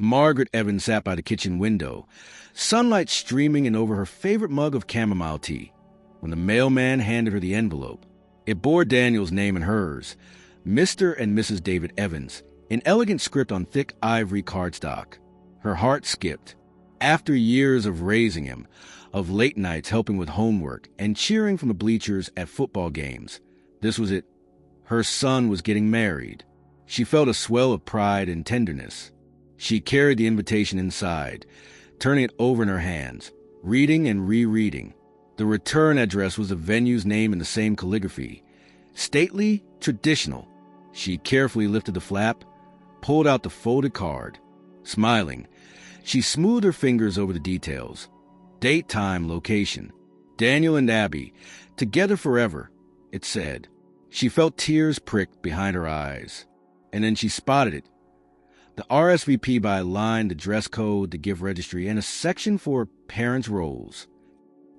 Margaret Evans sat by the kitchen window, sunlight streaming in over her favorite mug of chamomile tea, when the mailman handed her the envelope. It bore Daniel's name and hers, Mr. and Mrs. David Evans, in elegant script on thick ivory cardstock. Her heart skipped. After years of raising him, of late nights helping with homework and cheering from the bleachers at football games, this was it. Her son was getting married. She felt a swell of pride and tenderness. She carried the invitation inside, turning it over in her hands, reading and rereading. The return address was the venue's name in the same calligraphy. Stately, traditional. She carefully lifted the flap, pulled out the folded card. Smiling, she smoothed her fingers over the details. Date, time, location. Daniel and Abby, together forever, it said. She felt tears prick behind her eyes. And then she spotted it. The RSVP by line, the dress code, the gift registry, and a section for parents' roles.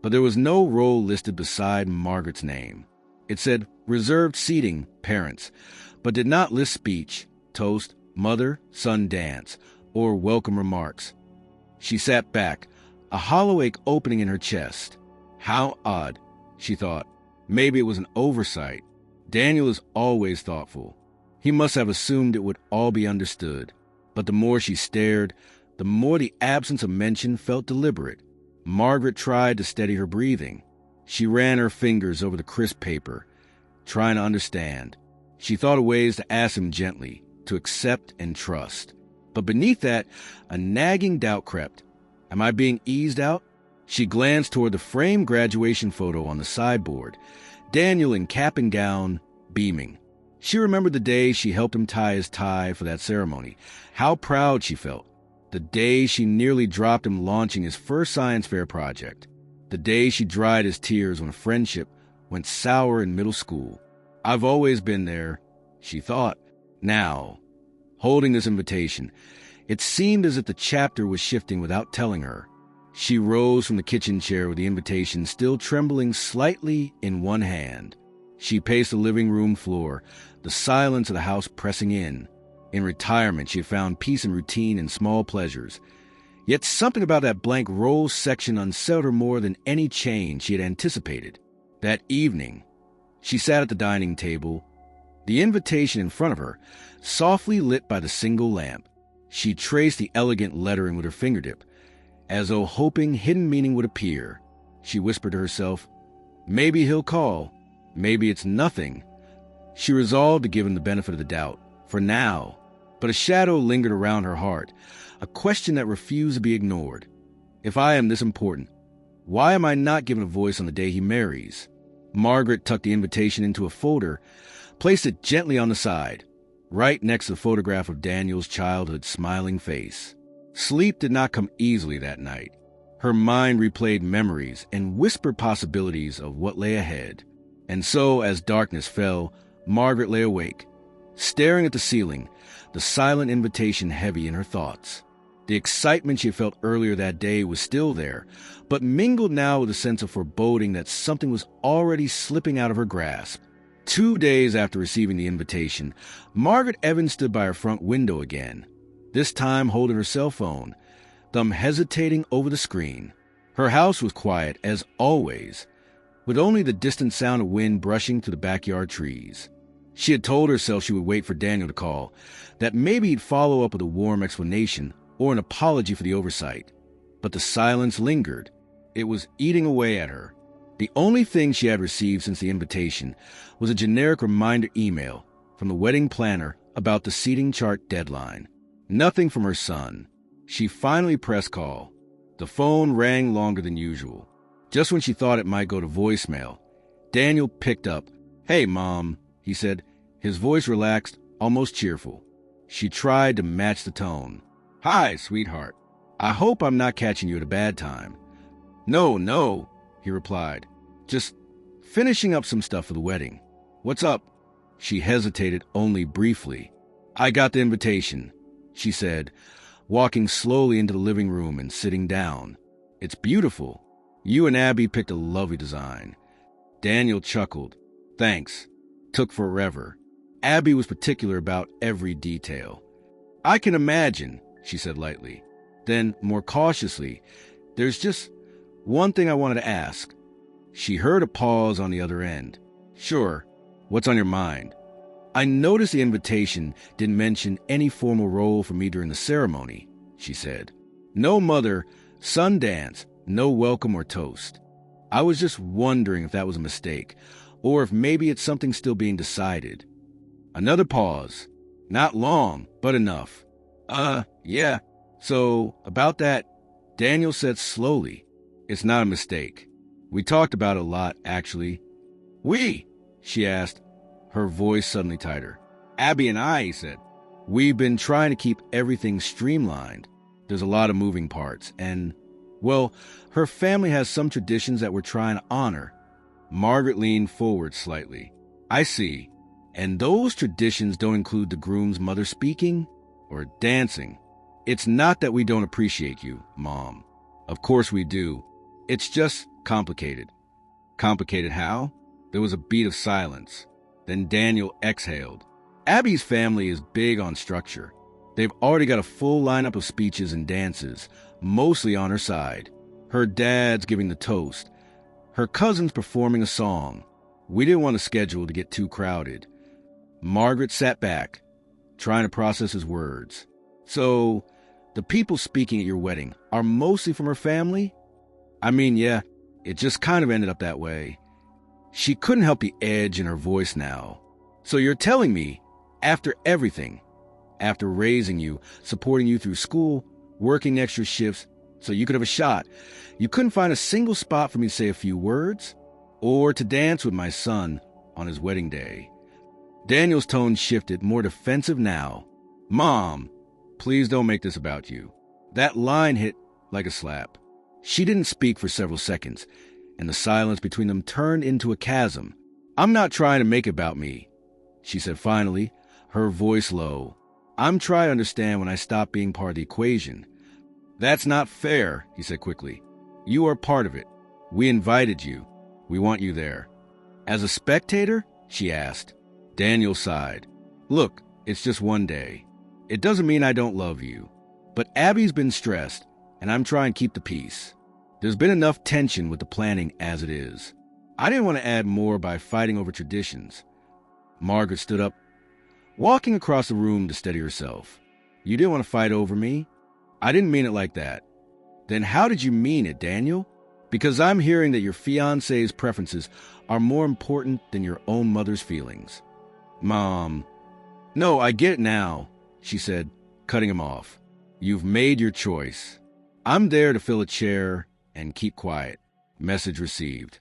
But there was no role listed beside Margaret's name. It said reserved seating, parents, but did not list speech, toast, mother, son dance, or welcome remarks. She sat back, a hollow ache opening in her chest. How odd, she thought. Maybe it was an oversight. Daniel is always thoughtful. He must have assumed it would all be understood. But the more she stared, the more the absence of mention felt deliberate. Margaret tried to steady her breathing. She ran her fingers over the crisp paper, trying to understand. She thought of ways to ask him gently, to accept and trust. But beneath that, a nagging doubt crept. Am I being eased out? She glanced toward the framed graduation photo on the sideboard. Daniel in cap and gown, beaming. She remembered the day she helped him tie his tie for that ceremony. How proud she felt. The day she nearly dropped him launching his first science fair project. The day she dried his tears when a friendship went sour in middle school. I've always been there, she thought. Now, holding this invitation, it seemed as if the chapter was shifting without telling her. She rose from the kitchen chair with the invitation still trembling slightly in one hand. She paced the living room floor, the silence of the house pressing in. In retirement, she had found peace and routine in small pleasures. Yet something about that blank roll section unsettled her more than any change she had anticipated. That evening, she sat at the dining table, the invitation in front of her, softly lit by the single lamp. She traced the elegant lettering with her fingertip, as though hoping hidden meaning would appear. She whispered to herself, maybe he'll call. Maybe it's nothing. She resolved to give him the benefit of the doubt, for now. But a shadow lingered around her heart, a question that refused to be ignored. If I am this important, why am I not given a voice on the day he marries? Margaret tucked the invitation into a folder, placed it gently on the side, right next to the photograph of Daniel's childhood smiling face. Sleep did not come easily that night. Her mind replayed memories and whispered possibilities of what lay ahead. And so, as darkness fell, Margaret lay awake, staring at the ceiling, the silent invitation heavy in her thoughts. The excitement she had felt earlier that day was still there, but mingled now with a sense of foreboding that something was already slipping out of her grasp. 2 days after receiving the invitation, Margaret Evans stood by her front window again, this time holding her cell phone, thumb hesitating over the screen. Her house was quiet, as always, with only the distant sound of wind brushing through the backyard trees. She had told herself she would wait for Daniel to call, that maybe he'd follow up with a warm explanation or an apology for the oversight. But the silence lingered. It was eating away at her. The only thing she had received since the invitation was a generic reminder email from the wedding planner about the seating chart deadline. Nothing from her son. She finally pressed call. The phone rang longer than usual. Just when she thought it might go to voicemail, Daniel picked up. "Hey, Mom," he said, his voice relaxed, almost cheerful. She tried to match the tone. "Hi, sweetheart. I hope I'm not catching you at a bad time." No, he replied. "Just finishing up some stuff for the wedding." "What's up?" She hesitated only briefly. "I got the invitation," she said, walking slowly into the living room and sitting down. "It's beautiful. You and Abby picked a lovely design." Daniel chuckled. "Thanks. Took forever. Abby was particular about every detail." "I can imagine," she said lightly. Then, more cautiously, there's just one thing I wanted to ask. She heard a pause on the other end. Sure, what's on your mind? I noticed the invitation didn't mention any formal role for me during the ceremony, she said. No mother, son dance, no welcome or toast. I was just wondering if that was a mistake, or if maybe it's something still being decided. Another pause. Not long, but enough. Yeah. So, about that, Daniel said slowly, it's not a mistake. We talked about it a lot, actually. We? She asked, her voice suddenly tighter. Abby and I, he said. We've been trying to keep everything streamlined. There's a lot of moving parts, and, well, her family has some traditions that we're trying to honor. Margaret leaned forward slightly. I see. And those traditions don't include the groom's mother speaking or dancing. It's not that we don't appreciate you, Mom. Of course we do. It's just complicated. Complicated how? There was a beat of silence. Then Daniel exhaled. Abby's family is big on structure. They've already got a full lineup of speeches and dances, mostly on her side. Her dad's giving the toast. Her cousin's performing a song. We didn't want a schedule to get too crowded. Margaret sat back, trying to process his words. So, the people speaking at your wedding are mostly from her family? I mean, yeah, it just kind of ended up that way. She couldn't help the edge in her voice now. So you're telling me, after everything, after raising you, supporting you through school, working extra shifts so you could have a shot, you couldn't find a single spot for me to say a few words? Or to dance with my son on his wedding day? Daniel's tone shifted, more defensive now. Mom, please don't make this about you. That line hit like a slap. She didn't speak for several seconds, and the silence between them turned into a chasm. I'm not trying to make it about me, she said finally, her voice low. I'm trying to understand when I stop being part of the equation. That's not fair, he said quickly. You are part of it. We invited you. We want you there. As a spectator? She asked. Daniel sighed. Look, it's just one day. It doesn't mean I don't love you. But Abby's been stressed, and I'm trying to keep the peace. There's been enough tension with the planning as it is. I didn't want to add more by fighting over traditions. Margaret stood up, walking across the room to steady herself. You didn't want to fight over me? I didn't mean it like that. Then how did you mean it, Daniel? Because I'm hearing that your fiancé's preferences are more important than your own mother's feelings. Mom. No, I get it now, she said, cutting him off. You've made your choice. I'm there to fill a chair and keep quiet. Message received.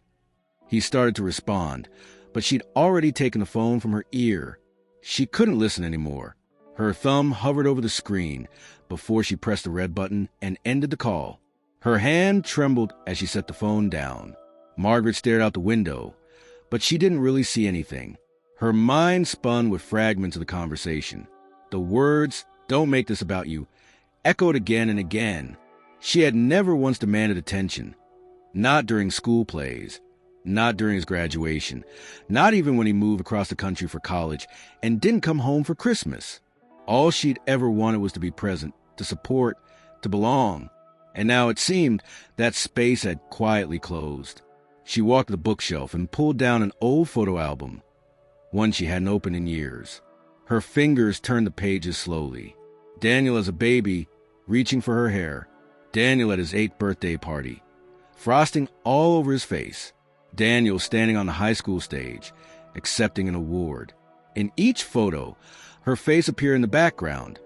He started to respond, but she'd already taken the phone from her ear. She couldn't listen anymore. Her thumb hovered over the screen before she pressed the red button and ended the call. Her hand trembled as she set the phone down. Margaret stared out the window, but she didn't really see anything. Her mind spun with fragments of the conversation. The words, "Don't make this about you," echoed again and again. She had never once demanded attention. Not during school plays. Not during his graduation. Not even when he moved across the country for college and didn't come home for Christmas. All she'd ever wanted was to be present, to support, to belong. And now it seemed that space had quietly closed. She walked to the bookshelf and pulled down an old photo album, one she hadn't opened in years. Her fingers turned the pages slowly. Daniel as a baby, reaching for her hair. Daniel at his 8th birthday party, frosting all over his face. Daniel standing on the high school stage, accepting an award. In each photo, her face appeared in the background,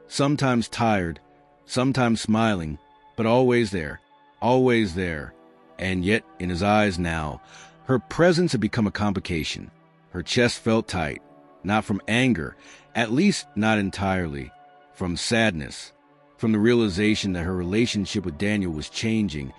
sometimes tired, sometimes smiling, but always there, always there. And yet, in his eyes now, her presence had become a complication. Her chest felt tight, not from anger, at least not entirely, from sadness, from the realization that her relationship with Daniel was changing,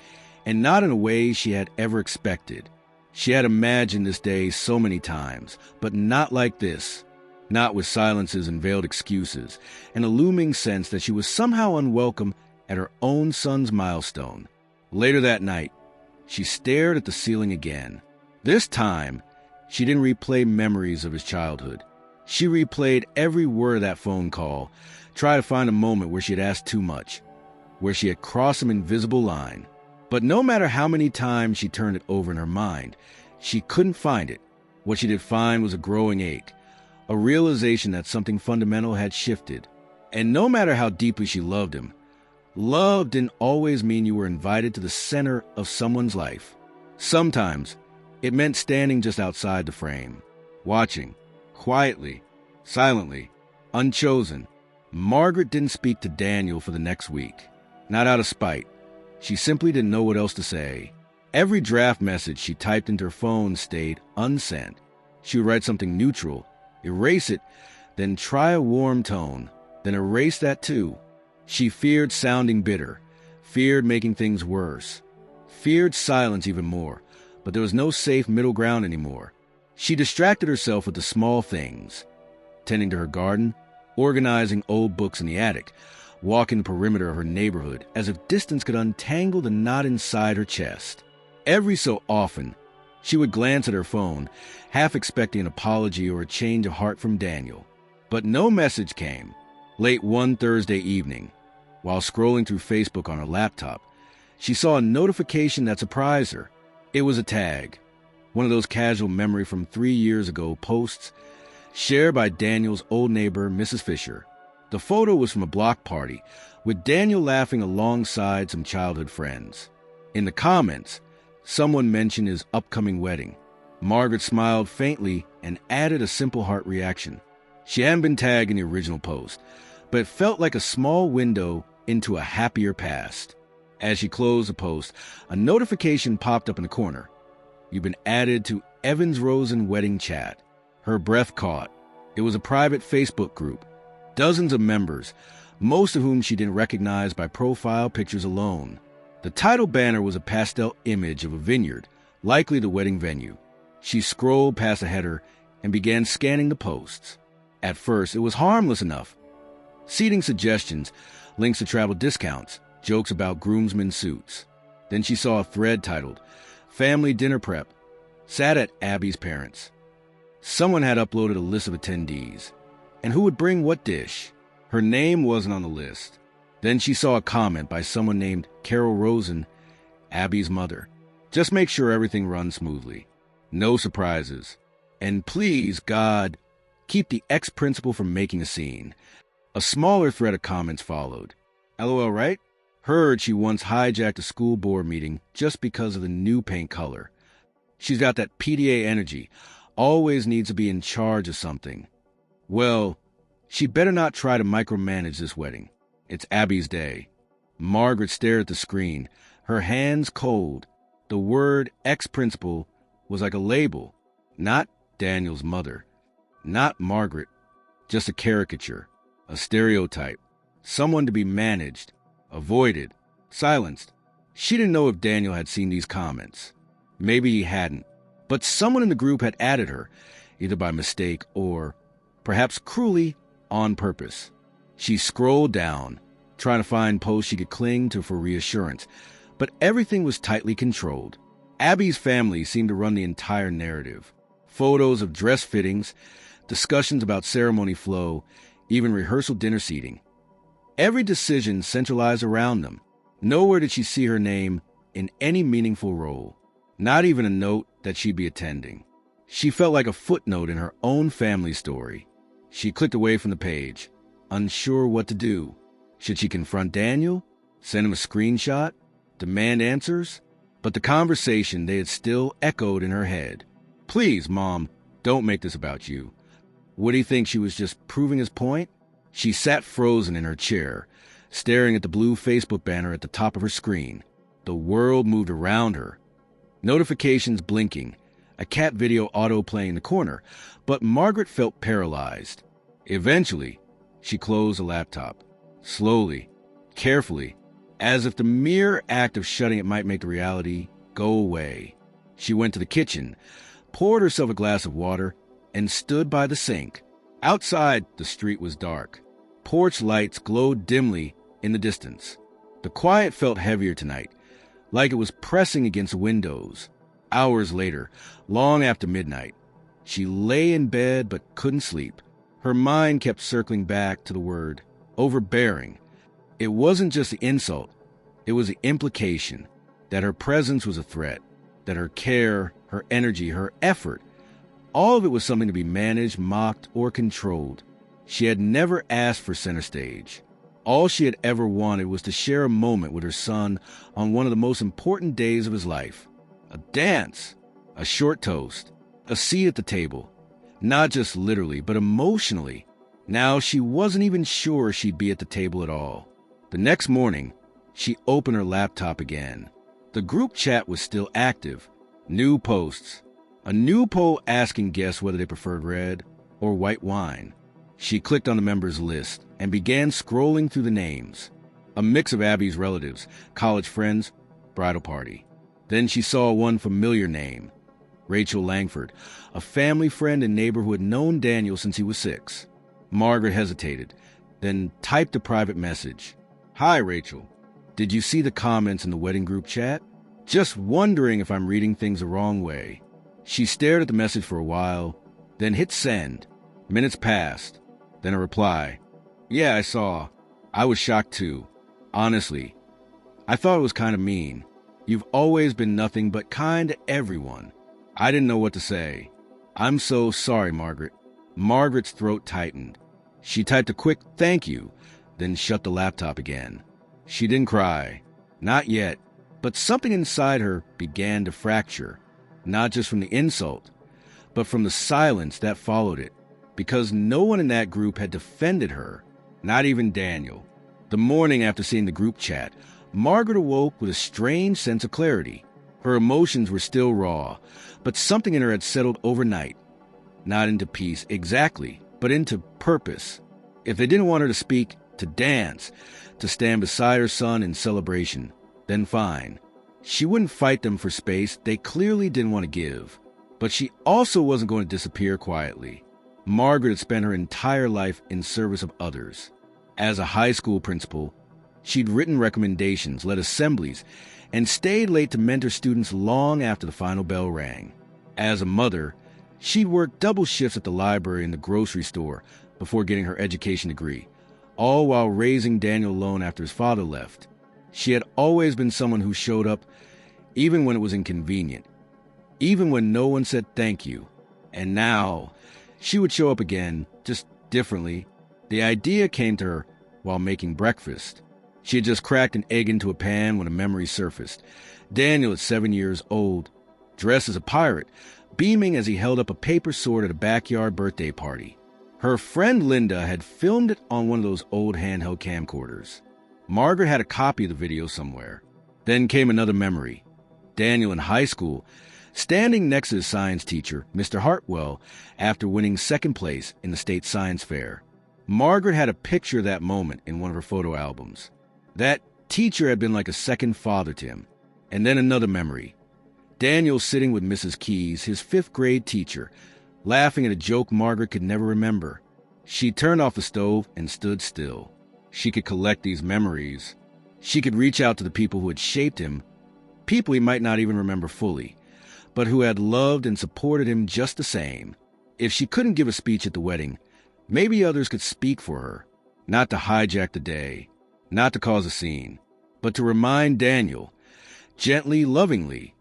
and not in a way she had ever expected. She had imagined this day so many times, but not like this. Not with silences and veiled excuses, and a looming sense that she was somehow unwelcome at her own son's milestone. Later that night, she stared at the ceiling again. This time, she didn't replay memories of his childhood. She replayed every word of that phone call, try to find a moment where she had asked too much, where she had crossed some invisible line. But no matter how many times she turned it over in her mind, she couldn't find it. What she did find was a growing ache, a realization that something fundamental had shifted. And no matter how deeply she loved him, love didn't always mean you were invited to the center of someone's life. Sometimes it meant standing just outside the frame, watching, quietly, silently, unchosen. Margaret didn't speak to Daniel for the next week. Not out of spite. She simply didn't know what else to say. Every draft message she typed into her phone stayed unsent. She would write something neutral, erase it, then try a warm tone, then erase that too. She feared sounding bitter, feared making things worse, feared silence even more, but there was no safe middle ground anymore. She distracted herself with the small things, tending to her garden, organizing old books in the attic, walking the perimeter of her neighborhood as if distance could untangle the knot inside her chest. Every so often, she would glance at her phone, half expecting an apology or a change of heart from Daniel. But no message came. Late one Thursday evening, while scrolling through Facebook on her laptop, she saw a notification that surprised her. It was a tag, one of those casual memory from 3 years ago posts shared by Daniel's old neighbor, Mrs. Fisher. The photo was from a block party, with Daniel laughing alongside some childhood friends. In the comments, someone mentioned his upcoming wedding. Margaret smiled faintly and added a simple heart reaction. She hadn't been tagged in the original post, but it felt like a small window into a happier past. As she closed the post, a notification popped up in the corner. You've been added to Evans Rosen wedding chat. Her breath caught. It was a private Facebook group. Dozens of members, most of whom she didn't recognize by profile pictures alone. The title banner was a pastel image of a vineyard, likely the wedding venue. She scrolled past the header and began scanning the posts. At first, it was harmless enough. Seating suggestions, links to travel discounts, jokes about groomsmen suits. Then she saw a thread titled, Family Dinner Prep, sat at Abby's parents. Someone had uploaded a list of attendees, and who would bring what dish. Her name wasn't on the list. Then she saw a comment by someone named Carol Rosen, Abby's mother. Just make sure everything runs smoothly. No surprises. And please, God, keep the ex-principal from making a scene. A smaller thread of comments followed. LOL, right? Heard she once hijacked a school board meeting just because of the new paint color. She's got that PDA energy, always needs to be in charge of something. Well, she better not try to micromanage this wedding. It's Abby's day. Margaret stared at the screen, her hands cold. The word ex-principal was like a label. Not Daniel's mother. Not Margaret. Just a caricature. A stereotype. Someone to be managed. Avoided. Silenced. She didn't know if Daniel had seen these comments. Maybe he hadn't. But someone in the group had added her, either by mistake or, perhaps cruelly, on purpose. She scrolled down, trying to find posts she could cling to for reassurance, but everything was tightly controlled. Abby's family seemed to run the entire narrative. Photos of dress fittings, discussions about ceremony flow, even rehearsal dinner seating. Every decision centralized around them. Nowhere did she see her name in any meaningful role, not even a note that she'd be attending. She felt like a footnote in her own family story. She clicked away from the page, unsure what to do. Should she confront Daniel? Send him a screenshot? Demand answers? But the conversation they had still echoed in her head. Please, Mom, don't make this about you. Would he think she was just proving his point? She sat frozen in her chair, staring at the blue Facebook banner at the top of her screen. The world moved around her. Notifications blinking, a cat video auto-playing in the corner, but Margaret felt paralyzed. Eventually, she closed the laptop. Slowly, carefully, as if the mere act of shutting it might make the reality go away. She went to the kitchen, poured herself a glass of water, and stood by the sink. Outside, the street was dark. Porch lights glowed dimly in the distance. The quiet felt heavier tonight, like it was pressing against windows. Hours later, long after midnight, she lay in bed but couldn't sleep. Her mind kept circling back to the word overbearing. It wasn't just the insult, it was the implication that her presence was a threat, that her care, her energy, her effort, all of it was something to be managed, mocked, or controlled. She had never asked for center stage. All she had ever wanted was to share a moment with her son on one of the most important days of his life. A dance, a short toast, a seat at the table. Not just literally, but emotionally. Now she wasn't even sure she'd be at the table at all. The next morning, she opened her laptop again. The group chat was still active. New posts. A new poll asking guests whether they preferred red or white wine. She clicked on the members list and began scrolling through the names. A mix of Abby's relatives, college friends, bridal party. Then she saw one familiar name, Rachel Langford, a family friend and neighbor who had known Daniel since he was 6. Margaret hesitated, then typed a private message. "Hi, Rachel. Did you see the comments in the wedding group chat? Just wondering if I'm reading things the wrong way." She stared at the message for a while, then hit send. Minutes passed. Then a reply. "Yeah, I saw. I was shocked too. Honestly, I thought it was kind of mean. You've always been nothing but kind to everyone. I didn't know what to say. I'm so sorry, Margaret." Margaret's throat tightened. She typed a quick thank you, then shut the laptop again. She didn't cry. Not yet. But something inside her began to fracture. Not just from the insult, but from the silence that followed it. Because no one in that group had defended her. Not even Daniel. The morning after seeing the group chat, Margaret awoke with a strange sense of clarity. Her emotions were still raw, but something in her had settled overnight. Not into peace, exactly, but into purpose. If they didn't want her to speak, to dance, to stand beside her son in celebration, then fine. She wouldn't fight them for space they clearly didn't want to give. But she also wasn't going to disappear quietly. Margaret had spent her entire life in service of others. As a high school principal, she'd written recommendations, led assemblies, and stayed late to mentor students long after the final bell rang. As a mother, she'd worked double shifts at the library and the grocery store before getting her education degree, all while raising Daniel alone after his father left. She had always been someone who showed up even when it was inconvenient, even when no one said thank you. And now, she would show up again, just differently. The idea came to her while making breakfast. She had just cracked an egg into a pan when a memory surfaced. Daniel, at 7 years old, dressed as a pirate, beaming as he held up a paper sword at a backyard birthday party. Her friend Linda had filmed it on one of those old handheld camcorders. Margaret had a copy of the video somewhere. Then came another memory. Daniel in high school, standing next to his science teacher, Mr. Hartwell, after winning second place in the state science fair. Margaret had a picture of that moment in one of her photo albums. That teacher had been like a second father to him. And then another memory. Daniel sitting with Mrs. Keyes, his 5th grade teacher, laughing at a joke Margaret could never remember. She turned off the stove and stood still. She could collect these memories. She could reach out to the people who had shaped him, people he might not even remember fully, but who had loved and supported him just the same. If she couldn't give a speech at the wedding, maybe others could speak for her, not to hijack the day, not to cause a scene, but to remind Daniel, gently, lovingly,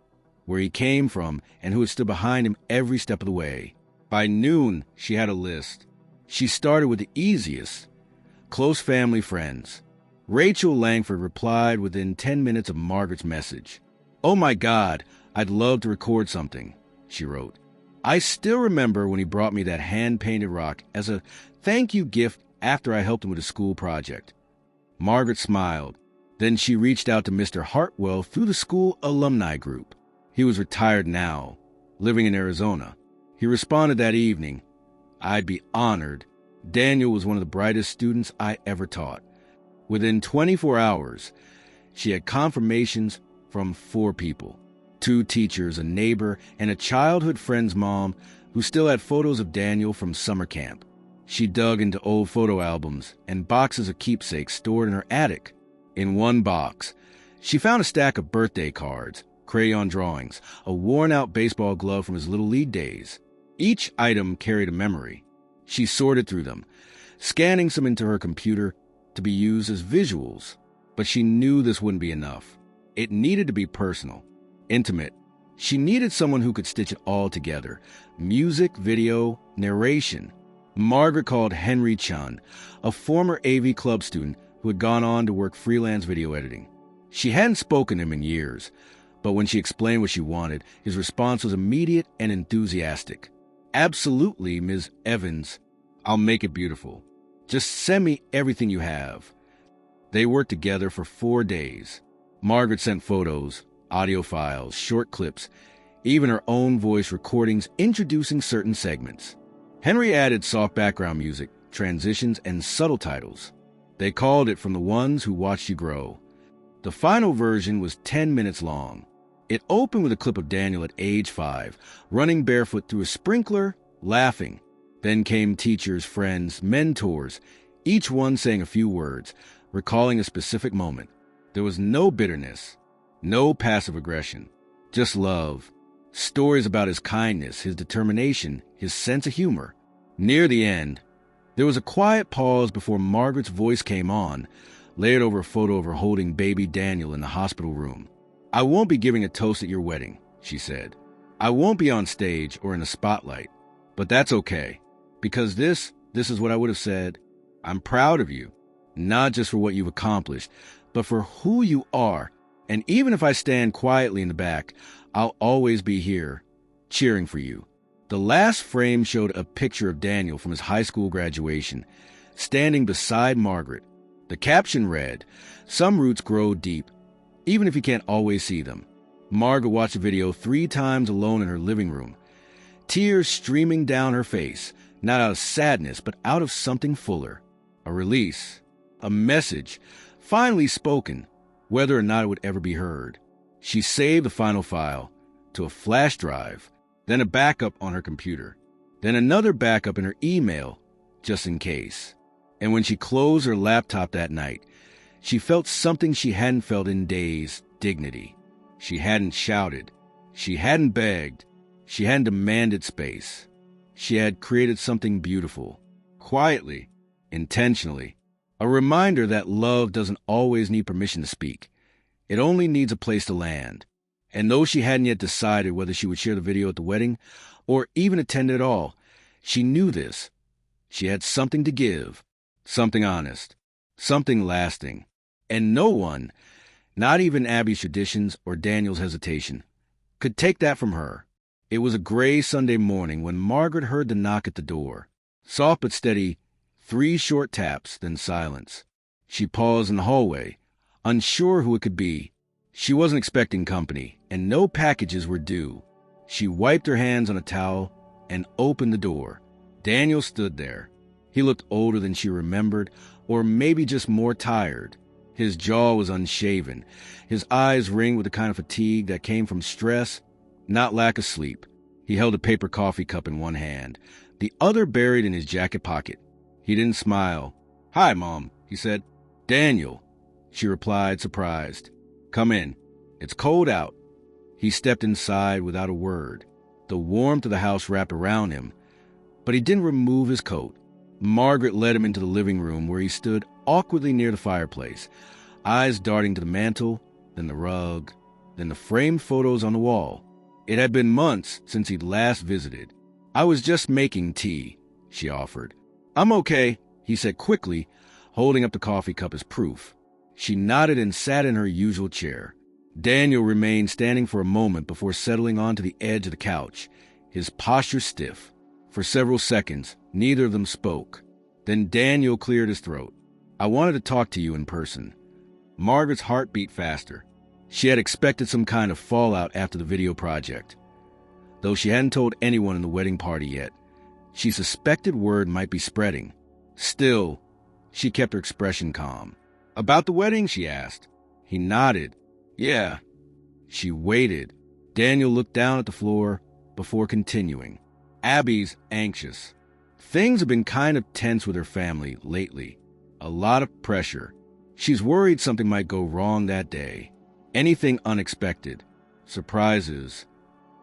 where he came from and who had stood behind him every step of the way. By noon, she had a list. She started with the easiest, close family friends. Rachel Langford replied within 10 minutes of Margaret's message. "Oh my God, I'd love to record something," she wrote. "I still remember when he brought me that hand-painted rock as a thank you gift after I helped him with a school project." Margaret smiled. Then she reached out to Mr. Hartwell through the school alumni group. He was retired now, living in Arizona. He responded that evening, "I'd be honored. Daniel was one of the brightest students I ever taught." Within 24 hours, she had confirmations from 4 people. 2 teachers, a neighbor, and a childhood friend's mom who still had photos of Daniel from summer camp. She dug into old photo albums and boxes of keepsakes stored in her attic. In one box, she found a stack of birthday cards, crayon drawings, a worn-out baseball glove from his Little League days. Each item carried a memory. She sorted through them, scanning some into her computer to be used as visuals, but she knew this wouldn't be enough. It needed to be personal, intimate. She needed someone who could stitch it all together: music, video, narration. Margaret called Henry Chun, a former AV Club student who had gone on to work freelance video editing. She hadn't spoken to him in years, but when she explained what she wanted, his response was immediate and enthusiastic. "Absolutely, Ms. Evans. I'll make it beautiful. Just send me everything you have." They worked together for 4 days. Margaret sent photos, audio files, short clips, even her own voice recordings introducing certain segments. Henry added soft background music, transitions, and subtle titles. They called it From the Ones Who Watched You Grow. The final version was 10 minutes long. It opened with a clip of Daniel at age 5, running barefoot through a sprinkler, laughing. Then came teachers, friends, mentors, each one saying a few words, recalling a specific moment. There was no bitterness, no passive aggression, just love. Stories about his kindness, his determination, his sense of humor. Near the end, there was a quiet pause before Margaret's voice came on, layered over a photo of her holding baby Daniel in the hospital room. "I won't be giving a toast at your wedding," she said. "I won't be on stage or in the spotlight, but that's okay, because this is what I would have said. I'm proud of you, not just for what you've accomplished, but for who you are. And even if I stand quietly in the back, I'll always be here, cheering for you." The last frame showed a picture of Daniel from his high school graduation, standing beside Margaret. The caption read, "Some roots grow deep, even if you can't always see them." Margaret watched the video 3 times alone in her living room, tears streaming down her face, not out of sadness, but out of something fuller. A release, a message, finally spoken, whether or not it would ever be heard. She saved the final file to a flash drive, then a backup on her computer, then another backup in her email, just in case. And when she closed her laptop that night, she felt something she hadn't felt in days: dignity. She hadn't shouted. She hadn't begged. She hadn't demanded space. She had created something beautiful, quietly, intentionally. A reminder that love doesn't always need permission to speak. It only needs a place to land. And though she hadn't yet decided whether she would share the video at the wedding or even attend at all, she knew this. She had something to give, something honest, something lasting. And no one, not even Abby's traditions or Daniel's hesitation, could take that from her. It was a gray Sunday morning when Margaret heard the knock at the door. Soft but steady, 3 short taps, then silence. She paused in the hallway, unsure who it could be. She wasn't expecting company, and no packages were due. She wiped her hands on a towel and opened the door. Daniel stood there. He looked older than she remembered, or maybe just more tired. His jaw was unshaven, his eyes ringed with the kind of fatigue that came from stress, not lack of sleep. He held a paper coffee cup in one hand, the other buried in his jacket pocket. He didn't smile. "Hi, Mom," he said. "Daniel," she replied, surprised. "Come in. It's cold out." He stepped inside without a word. The warmth of the house wrapped around him, but he didn't remove his coat. Margaret led him into the living room where he stood awkwardly near the fireplace, eyes darting to the mantel, then the rug, then the framed photos on the wall. It had been months since he'd last visited. "I was just making tea," she offered. "I'm okay," he said quickly, holding up the coffee cup as proof. She nodded and sat in her usual chair. Daniel remained standing for a moment before settling onto the edge of the couch, his posture stiff. For several seconds, neither of them spoke. Then Daniel cleared his throat. "I wanted to talk to you in person." Margaret's heart beat faster. She had expected some kind of fallout after the video project. Though she hadn't told anyone in the wedding party yet, she suspected word might be spreading. Still, she kept her expression calm. "About the wedding?" she asked. He nodded. "Yeah." She waited. Daniel looked down at the floor before continuing. "Abby's anxious. Things have been kind of tense with her family lately. A lot of pressure. She's worried something might go wrong that day. Anything unexpected. Surprises."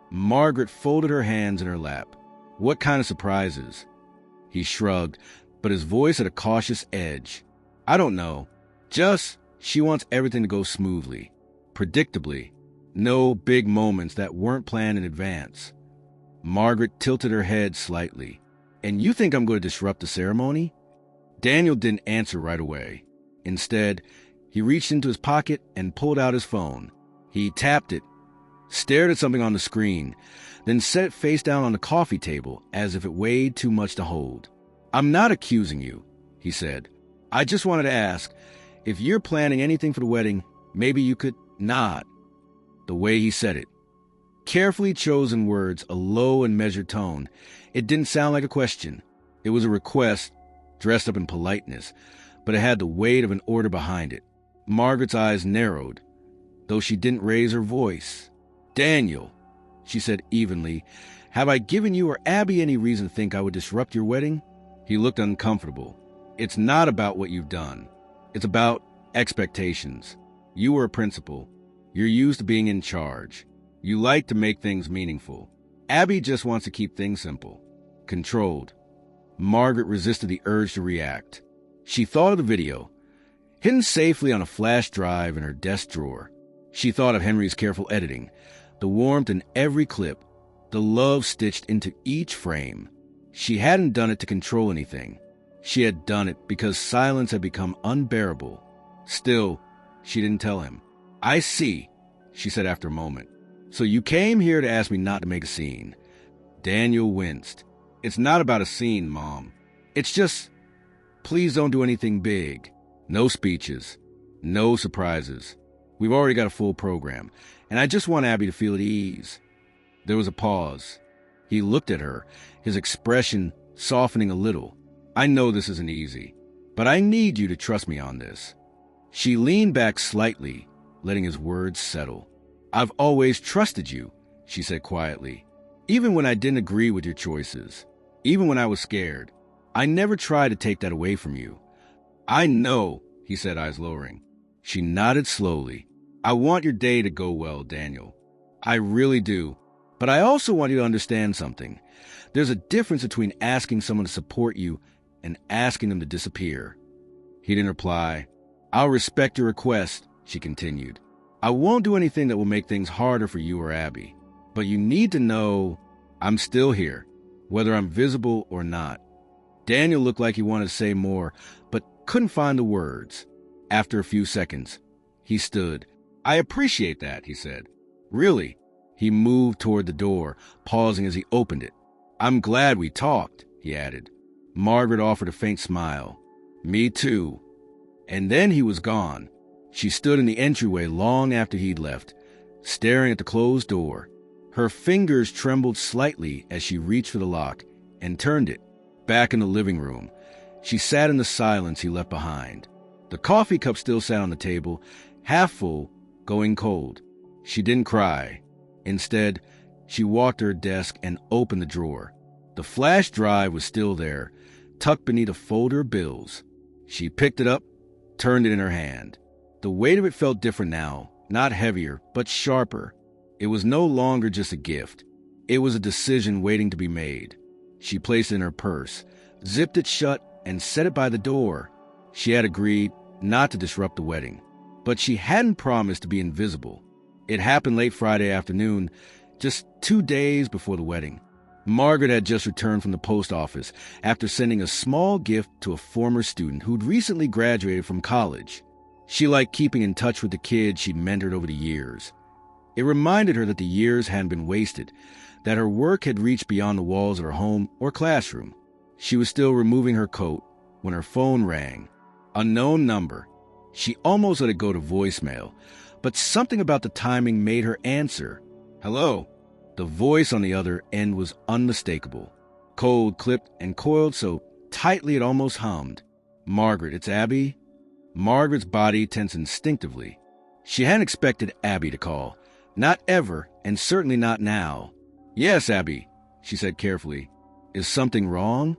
Margaret folded her hands in her lap. "What kind of surprises?" He shrugged, but his voice had a cautious edge. I don't know. Just, she wants everything to go smoothly, predictably. No big moments that weren't planned in advance. Margaret tilted her head slightly. And you think I'm going to disrupt the ceremony? Daniel didn't answer right away. Instead, he reached into his pocket and pulled out his phone. He tapped it, stared at something on the screen, then set it face down on the coffee table as if it weighed too much to hold. I'm not accusing you, he said. I just wanted to ask, if you're planning anything for the wedding, maybe you could not. The way he said it. Carefully chosen words, a low and measured tone. It didn't sound like a question. It was a request, dressed up in politeness, but it had the weight of an order behind it. Margaret's eyes narrowed, though she didn't raise her voice. Daniel, she said evenly, have I given you or Abby any reason to think I would disrupt your wedding? He looked uncomfortable. It's not about what you've done. It's about expectations. You were a principal. You're used to being in charge. You like to make things meaningful. Abby just wants to keep things simple, controlled. Margaret resisted the urge to react. She thought of the video, hidden safely on a flash drive in her desk drawer. She thought of Henry's careful editing, the warmth in every clip, the love stitched into each frame. She hadn't done it to control anything. She had done it because silence had become unbearable. Still, she didn't tell him. I see, she said after a moment. So you came here to ask me not to make a scene. Daniel winced. It's not about a scene, Mom. It's just, please don't do anything big. No speeches. No surprises. We've already got a full program, and I just want Abby to feel at ease. There was a pause. He looked at her, his expression softening a little. I know this isn't easy, but I need you to trust me on this. She leaned back slightly, letting his words settle. I've always trusted you, she said quietly, even when I didn't agree with your choices, even when I was scared. I never tried to take that away from you. I know, he said, eyes lowering. She nodded slowly. I want your day to go well, Daniel. I really do. But I also want you to understand something. There's a difference between asking someone to support you and asking them to disappear. He didn't reply. I'll respect your request, she continued. I won't do anything that will make things harder for you or Abby. But you need to know I'm still here, whether I'm visible or not. Daniel looked like he wanted to say more, but couldn't find the words. After a few seconds, he stood. I appreciate that, he said. Really? He moved toward the door, pausing as he opened it. I'm glad we talked, he added. Margaret offered a faint smile. Me too. And then he was gone. She stood in the entryway long after he'd left, staring at the closed door. Her fingers trembled slightly as she reached for the lock and turned it. Back in the living room, she sat in the silence he left behind. The coffee cup still sat on the table, half full, going cold. She didn't cry. Instead, she walked to her desk and opened the drawer. The flash drive was still there, tucked beneath a folder of bills. She picked it up, turned it in her hand. The weight of it felt different now, not heavier, but sharper. It was no longer just a gift. It was a decision waiting to be made. She placed it in her purse, zipped it shut, and set it by the door. She had agreed not to disrupt the wedding, but she hadn't promised to be invisible. It happened late Friday afternoon, just 2 days before the wedding. Margaret had just returned from the post office after sending a small gift to a former student who'd recently graduated from college. She liked keeping in touch with the kids she'd mentored over the years. It reminded her that the years hadn't been wasted, that her work had reached beyond the walls of her home or classroom. She was still removing her coat when her phone rang. Unknown number. She almost let it go to voicemail, but something about the timing made her answer. Hello. The voice on the other end was unmistakable. Cold, clipped, and coiled so tightly it almost hummed. Margaret, it's Abby? Margaret's body tensed instinctively. She hadn't expected Abby to call. Not ever, and certainly not now. Yes, Abby, she said carefully. Is something wrong?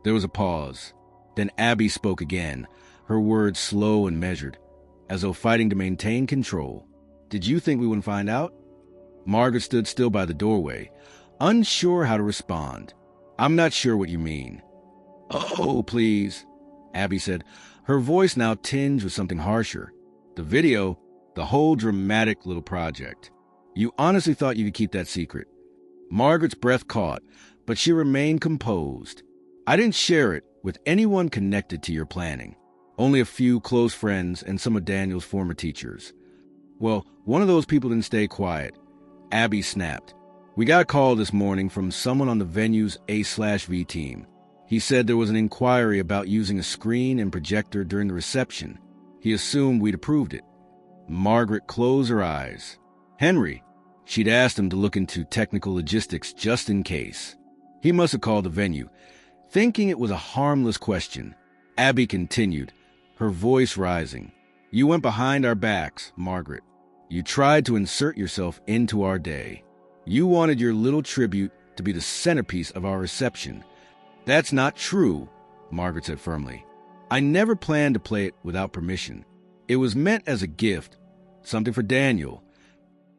There was a pause. Then Abby spoke again, her words slow and measured, as though fighting to maintain control. Did you think we wouldn't find out? Margaret stood still by the doorway, unsure how to respond. I'm not sure what you mean. Oh, please. Abby said, her voice now tinged with something harsher. The video, the whole dramatic little project. You honestly thought you could keep that secret? Margaret's breath caught, but she remained composed. I didn't share it with anyone connected to your planning. Only a few close friends and some of Daniel's former teachers. Well, one of those people didn't stay quiet. Abby snapped. We got a call this morning from someone on the venue's A/V team. He said there was an inquiry about using a screen and projector during the reception. He assumed we'd approved it. Margaret closed her eyes. Henry. She'd asked him to look into technical logistics just in case. He must have called the venue, thinking it was a harmless question. Abby continued, her voice rising. You went behind our backs, Margaret. You tried to insert yourself into our day. You wanted your little tribute to be the centerpiece of our reception. That's not true, Margaret said firmly. I never planned to play it without permission. It was meant as a gift, something for Daniel.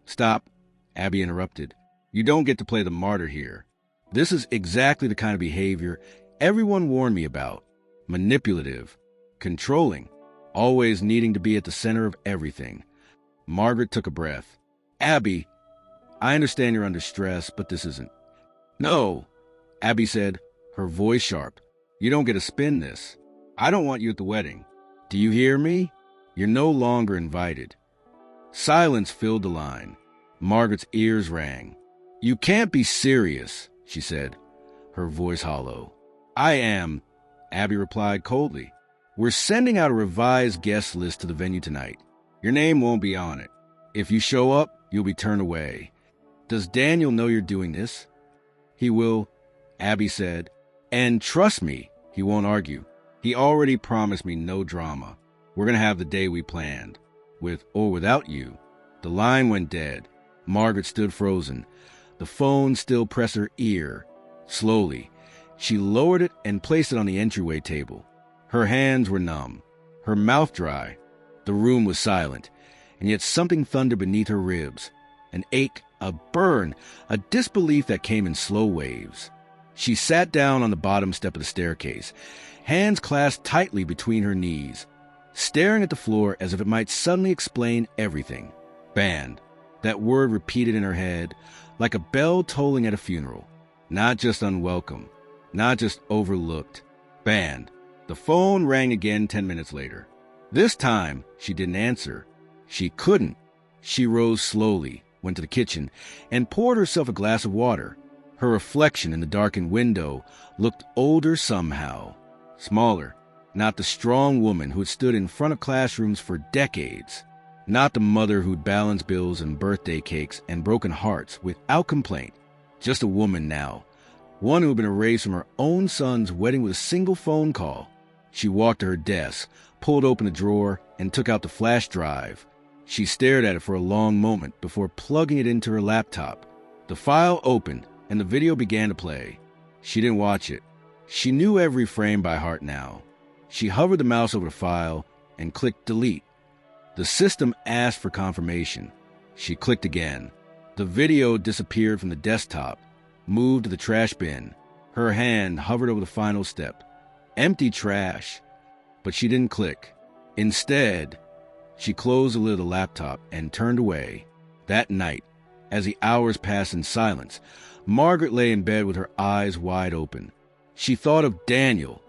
Stop, Abby interrupted. You don't get to play the martyr here. This is exactly the kind of behavior everyone warned me about. Manipulative, controlling, always needing to be at the center of everything. Margaret took a breath. Abby, I understand you're under stress, but this isn't. No, Abby said, her voice sharp. You don't get to spin this. I don't want you at the wedding. Do you hear me? You're no longer invited. Silence filled the line. Margaret's ears rang. You can't be serious, she said, her voice hollow. I am, Abby replied coldly. We're sending out a revised guest list to the venue tonight. Your name won't be on it. If you show up, you'll be turned away. Does Daniel know you're doing this? He will, Abby said. And trust me, he won't argue. He already promised me no drama. We're going to have the day we planned. With or without you. The line went dead. Margaret stood frozen. The phone still pressed her ear. Slowly, she lowered it and placed it on the entryway table. Her hands were numb, her mouth dry. The room was silent, and yet something thundered beneath her ribs. An ache, a burn, a disbelief that came in slow waves. She sat down on the bottom step of the staircase, hands clasped tightly between her knees, staring at the floor as if it might suddenly explain everything. Banned. That word repeated in her head, like a bell tolling at a funeral. Not just unwelcome, not just overlooked. Banned. The phone rang again 10 minutes later. This time, she didn't answer. She couldn't. She rose slowly, went to the kitchen, and poured herself a glass of water. Her reflection in the darkened window looked older somehow. Smaller. Not the strong woman who had stood in front of classrooms for decades. Not the mother who'd balanced bills and birthday cakes and broken hearts without complaint. Just a woman now. One who had been erased from her own son's wedding with a single phone call. She walked to her desk, pulled open the drawer, and took out the flash drive. She stared at it for a long moment before plugging it into her laptop. The file opened, and the video began to play. She didn't watch it. She knew every frame by heart now. She hovered the mouse over the file and clicked delete. The system asked for confirmation. She clicked again. The video disappeared from the desktop, moved to the trash bin. Her hand hovered over the final step. Empty trash. But she didn't click. Instead, she closed the lid of the laptop and turned away. That night, as the hours passed in silence, Margaret lay in bed with her eyes wide open. She thought of Daniel,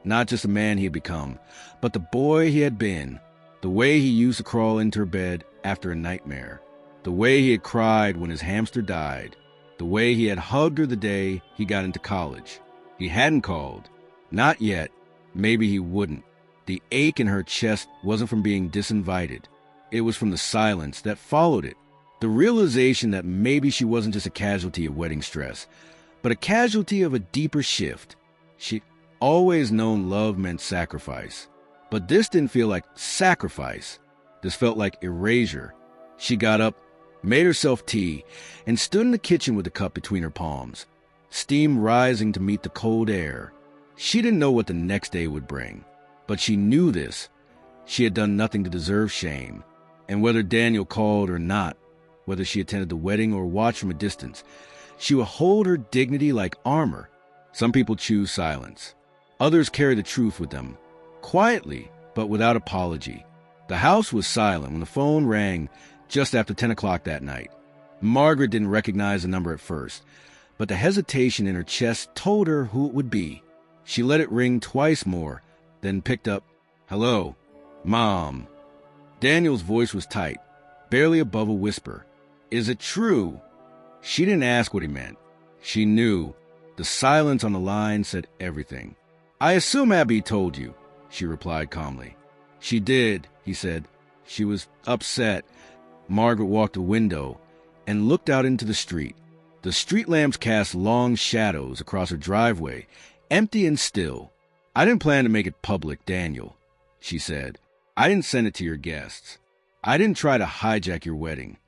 not just the man he had become, but the boy he had been. The way he used to crawl into her bed after a nightmare. The way he had cried when his hamster died. The way he had hugged her the day he got into college. He hadn't called. Not yet. Maybe he wouldn't. The ache in her chest wasn't from being disinvited. It was from the silence that followed it. The realization that maybe she wasn't just a casualty of wedding stress, but a casualty of a deeper shift. She'd always known love meant sacrifice. But this didn't feel like sacrifice. This felt like erasure. She got up, made herself tea, and stood in the kitchen with the cup between her palms, steam rising to meet the cold air. She didn't know what the next day would bring, but she knew this. She had done nothing to deserve shame, and whether Daniel called or not, whether she attended the wedding or watched from a distance, she would hold her dignity like armor. Some people choose silence. Others carry the truth with them. quietly, but without apology. The house was silent when the phone rang just after 10 o'clock that night. Margaret didn't recognize the number at first, but the hesitation in her chest told her who it would be. She let it ring twice more, then picked up, "Hello, Mom." Daniel's voice was tight, barely above a whisper. "Is it true?" She didn't ask what he meant. She knew. The silence on the line said everything. "I assume Abby told you," she replied calmly. "She did," he said. "She was upset." Margaret walked to the window and looked out into the street. The street lamps cast long shadows across her driveway, empty and still. "I didn't plan to make it public, Daniel," she said. "I didn't send it to your guests. I didn't try to hijack your wedding.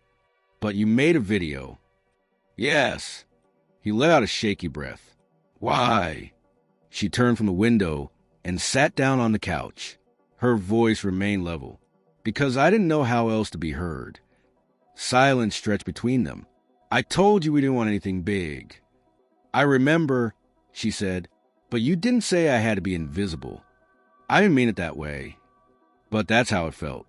But you made a video." "Yes." He let out a shaky breath. "Why?" She turned from the window and sat down on the couch. Her voice remained level. "Because I didn't know how else to be heard." Silence stretched between them. "I told you we didn't want anything big." "I remember," she said, "but you didn't say I had to be invisible." "I didn't mean it that way." But that's how it felt.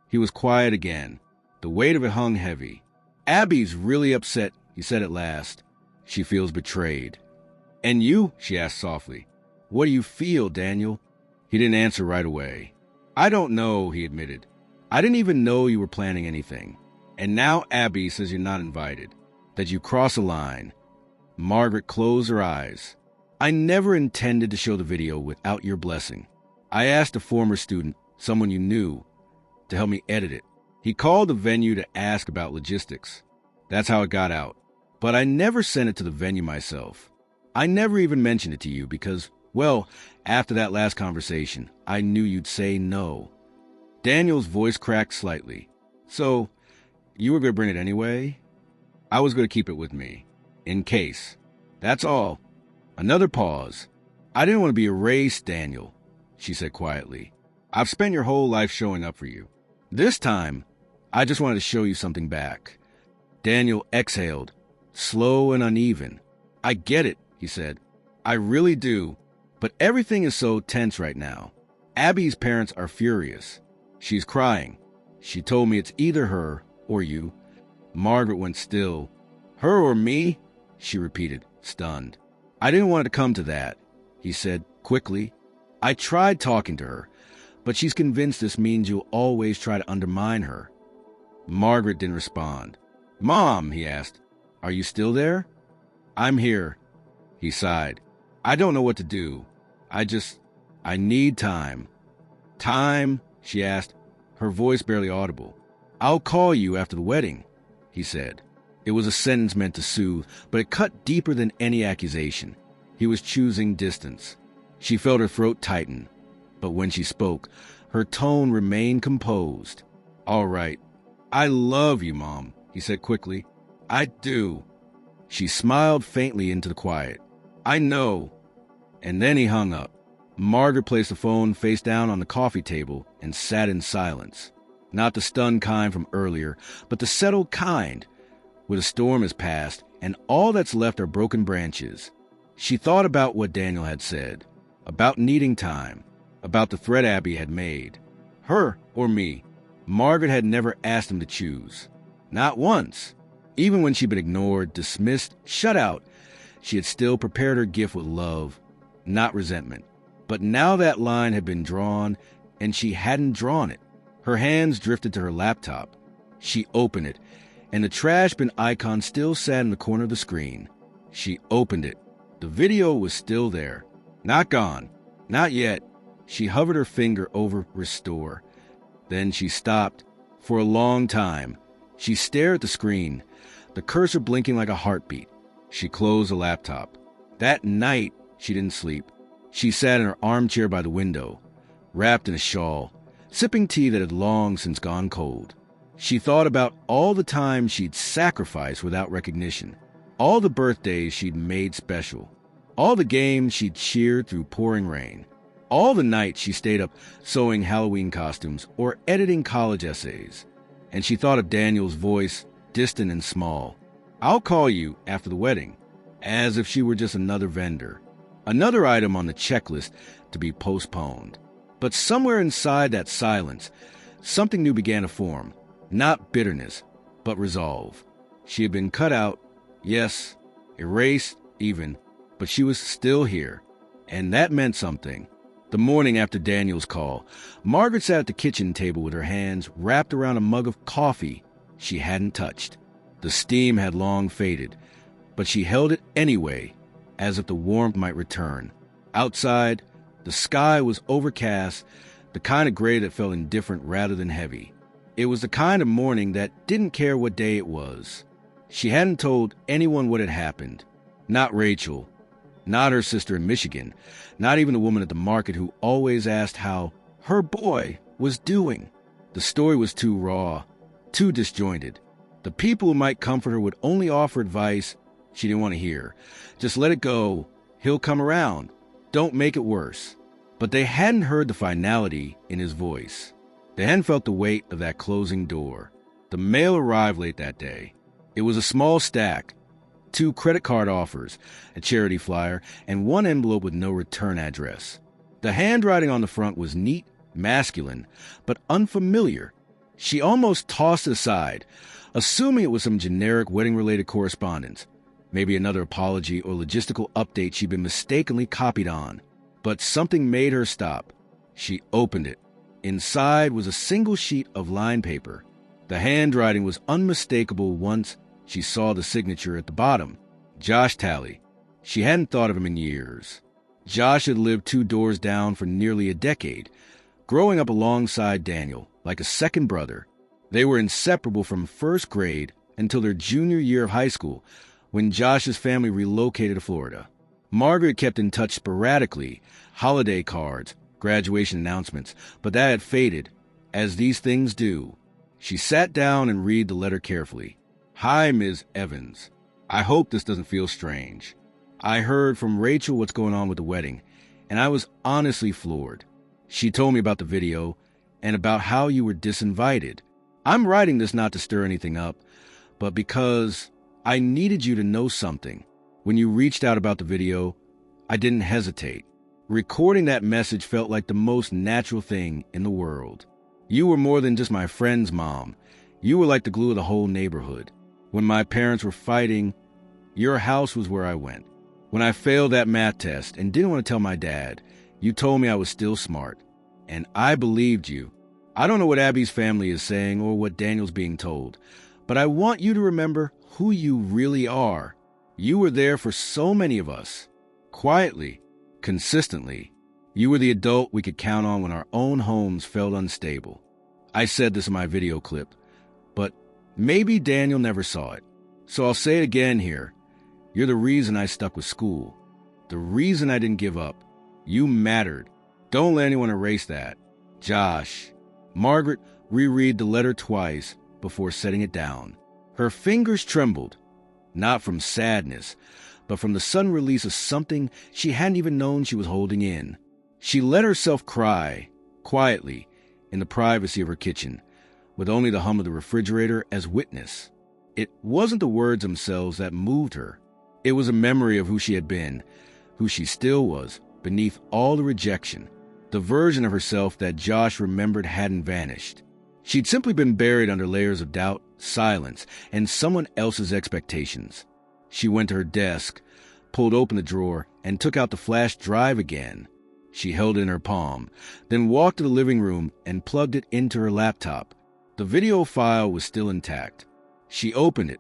He was quiet again. The weight of it hung heavy. "Abby's really upset," he said at last. "She feels betrayed." "And you?" she asked softly. "What do you feel, Daniel?" He didn't answer right away. "I don't know," he admitted. "I didn't even know you were planning anything. And now Abby says you're not invited, that you cross a line." Margaret closed her eyes. "I never intended to show the video without your blessing. I asked a former student, someone you knew, to help me edit it. He called the venue to ask about logistics. That's how it got out. But I never sent it to the venue myself. I never even mentioned it to you because, well, after that last conversation, I knew you'd say no." Daniel's voice cracked slightly. "So, you were going to bring it anyway?" "I was going to keep it with me. In case. That's all." Another pause. "I didn't want to be erased, Daniel," she said quietly. "I've spent your whole life showing up for you. This time, I just wanted to show you something back." Daniel exhaled, slow and uneven. "I get it," he said. "I really do. But everything is so tense right now. Abby's parents are furious. She's crying. She told me it's either her or you." Margaret went still. "Her or me?" she repeated, stunned. "I didn't want it to come to that," he said quickly. "I tried talking to her, but she's convinced this means you'll always try to undermine her." Margaret didn't respond. "Mom," he asked, "are you still there?" "I'm here," he sighed. "I don't know what to do. I need time." "Time?" she asked, her voice barely audible. "I'll call you after the wedding," he said. It was a sentence meant to soothe, but it cut deeper than any accusation. He was choosing distance. She felt her throat tighten, but when she spoke, her tone remained composed. "All right. I love you, Mom," he said quickly. "I do." She smiled faintly into the quiet. "I know." And then he hung up. Margaret placed the phone face down on the coffee table and sat in silence. Not the stunned kind from earlier, but the settled kind, where the storm has passed and all that's left are broken branches. She thought about what Daniel had said, about needing time, about the threat Abby had made. Her or me. Margaret had never asked him to choose. Not once. Even when she'd been ignored, dismissed, shut out, she had still prepared her gift with love, not resentment. But now that line had been drawn, and she hadn't drawn it. Her hands drifted to her laptop. She opened it, and the trash bin icon still sat in the corner of the screen. She opened it. The video was still there. Not gone. Not yet. She hovered her finger over Restore. Then she stopped. For a long time, she stared at the screen, the cursor blinking like a heartbeat. She closed the laptop. That night, she didn't sleep. She sat in her armchair by the window, wrapped in a shawl, sipping tea that had long since gone cold. She thought about all the time she'd sacrificed without recognition, all the birthdays she'd made special, all the games she'd cheered through pouring rain, all the nights she stayed up sewing Halloween costumes or editing college essays. And she thought of Daniel's voice, distant and small. "I'll call you after the wedding," as if she were just another vendor, another item on the checklist to be postponed. But somewhere inside that silence, something new began to form. Not bitterness, but resolve. She had been cut out, yes, erased even, but she was still here. And that meant something. The morning after Daniel's call, Margaret sat at the kitchen table with her hands wrapped around a mug of coffee she hadn't touched. The steam had long faded, but she held it anyway, as if the warmth might return. Outside, the sky was overcast, the kind of gray that felt indifferent rather than heavy. It was the kind of morning that didn't care what day it was. She hadn't told anyone what had happened. Not Rachel, not her sister in Michigan, not even the woman at the market who always asked how her boy was doing. The story was too raw, too disjointed. The people who might comfort her would only offer advice she didn't want to hear. Just let it go. He'll come around. Don't make it worse. But they hadn't heard the finality in his voice. They hadn't felt the weight of that closing door. The mail arrived late that day. It was a small stack, 2 credit card offers, a charity flyer, and 1 envelope with no return address. The handwriting on the front was neat, masculine, but unfamiliar. She almost tossed it aside, assuming it was some generic wedding-related correspondence, maybe another apology or logistical update she'd been mistakenly copied on. But something made her stop. She opened it. Inside was a single sheet of line paper. The handwriting was unmistakable once she saw the signature at the bottom. Josh Talley. She hadn't thought of him in years. Josh had lived 2 doors down for nearly a decade, growing up alongside Daniel, like a second brother. They were inseparable from first grade until their junior year of high school, when Josh's family relocated to Florida. Margaret kept in touch sporadically, holiday cards, graduation announcements, but that had faded, as these things do. She sat down and read the letter carefully. Hi, Ms. Evans. I hope this doesn't feel strange. I heard from Rachel what's going on with the wedding, and I was honestly floored. She told me about the video and about how you were disinvited. I'm writing this not to stir anything up, but because I needed you to know something. When you reached out about the video, I didn't hesitate. Recording that message felt like the most natural thing in the world. You were more than just my friend's mom. You were like the glue of the whole neighborhood. When my parents were fighting, your house was where I went. When I failed that math test and didn't want to tell my dad, you told me I was still smart. And I believed you. I don't know what Abby's family is saying or what Daniel's being told, but I want you to remember who you really are. You were there for so many of us. Quietly, consistently. You were the adult we could count on when our own homes felt unstable. I said this in my video clip, but maybe Daniel never saw it. So I'll say it again here. You're the reason I stuck with school. The reason I didn't give up. You mattered. Don't let anyone erase that. Josh. Margaret reread the letter twice before setting it down. Her fingers trembled, not from sadness, but from the sudden release of something she hadn't even known she was holding in. She let herself cry, quietly, in the privacy of her kitchen, with only the hum of the refrigerator as witness. It wasn't the words themselves that moved her. It was a memory of who she had been, who she still was, beneath all the rejection. The version of herself that Josh remembered hadn't vanished. She'd simply been buried under layers of doubt, silence, and someone else's expectations. She went to her desk, pulled open the drawer, and took out the flash drive again. She held it in her palm, then walked to the living room and plugged it into her laptop. The video file was still intact. She opened it,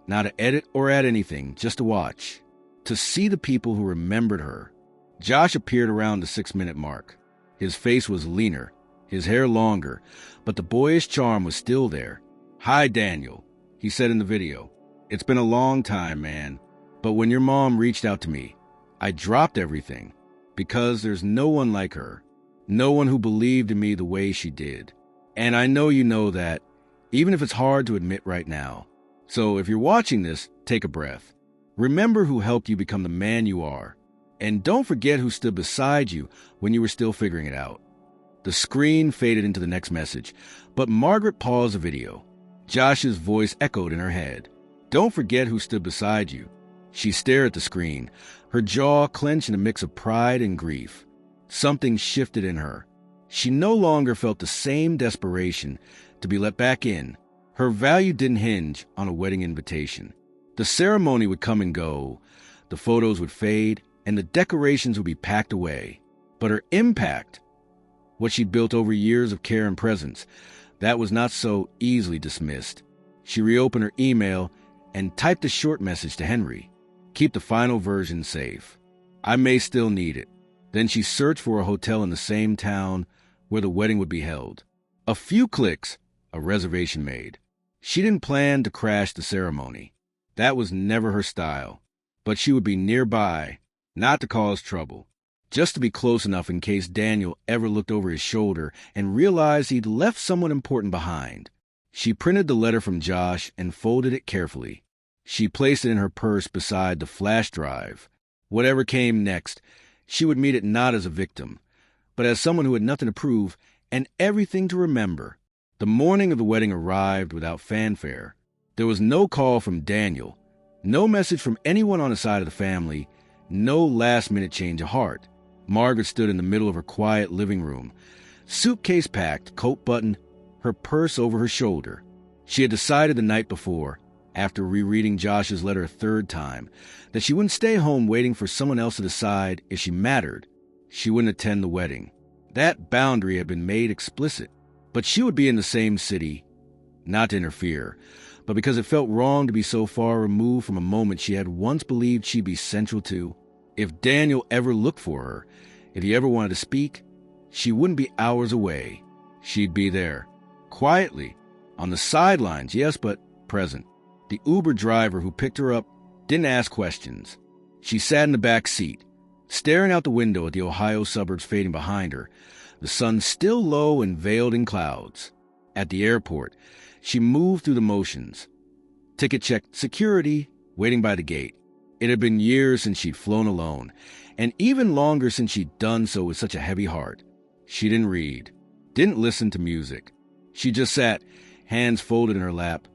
not to edit or add anything, just to watch, to see the people who remembered her. Josh appeared around the 6-minute mark. His face was leaner, his hair longer, but the boyish charm was still there. Hi, Daniel, he said in the video. It's been a long time, man. But when your mom reached out to me, I dropped everything because there's no one like her. No one who believed in me the way she did. And I know you know that, even if it's hard to admit right now. So if you're watching this, take a breath. Remember who helped you become the man you are. And don't forget who stood beside you when you were still figuring it out. The screen faded into the next message, but Margaret paused the video. Josh's voice echoed in her head. Don't forget who stood beside you. She stared at the screen, her jaw clenched in a mix of pride and grief. Something shifted in her. She no longer felt the same desperation to be let back in. Her value didn't hinge on a wedding invitation. The ceremony would come and go, the photos would fade, and the decorations would be packed away. But her impact, what she'd built over years of care and presence, that was not so easily dismissed. She reopened her email and typed a short message to Henry. Keep the final version safe. I may still need it. Then she searched for a hotel in the same town where the wedding would be held. A few clicks, a reservation made. She didn't plan to crash the ceremony. That was never her style. But she would be nearby, not to cause trouble, just to be close enough in case Daniel ever looked over his shoulder and realized he'd left someone important behind. She printed the letter from Josh and folded it carefully. She placed it in her purse beside the flash drive. Whatever came next, she would meet it not as a victim, but as someone who had nothing to prove and everything to remember. The morning of the wedding arrived without fanfare. There was no call from Daniel, no message from anyone on the side of the family, no last-minute change of heart. Margaret stood in the middle of her quiet living room, suitcase packed, coat buttoned, her purse over her shoulder. She had decided the night before, after rereading Josh's letter a third time, that she wouldn't stay home waiting for someone else to decide if she mattered. She wouldn't attend the wedding. That boundary had been made explicit. But she would be in the same city, not to interfere, but because it felt wrong to be so far removed from a moment she had once believed she'd be central to. If Daniel ever looked for her, if he ever wanted to speak, she wouldn't be hours away. She'd be there, quietly, on the sidelines, yes, but present. The Uber driver who picked her up didn't ask questions. She sat in the back seat, staring out the window at the Ohio suburbs fading behind her, the sun still low and veiled in clouds. At the airport, she moved through the motions. Ticket checked security, waiting by the gate. It had been years since she'd flown alone, and even longer since she'd done so with such a heavy heart. She didn't read, didn't listen to music. She just sat, hands folded in her lap,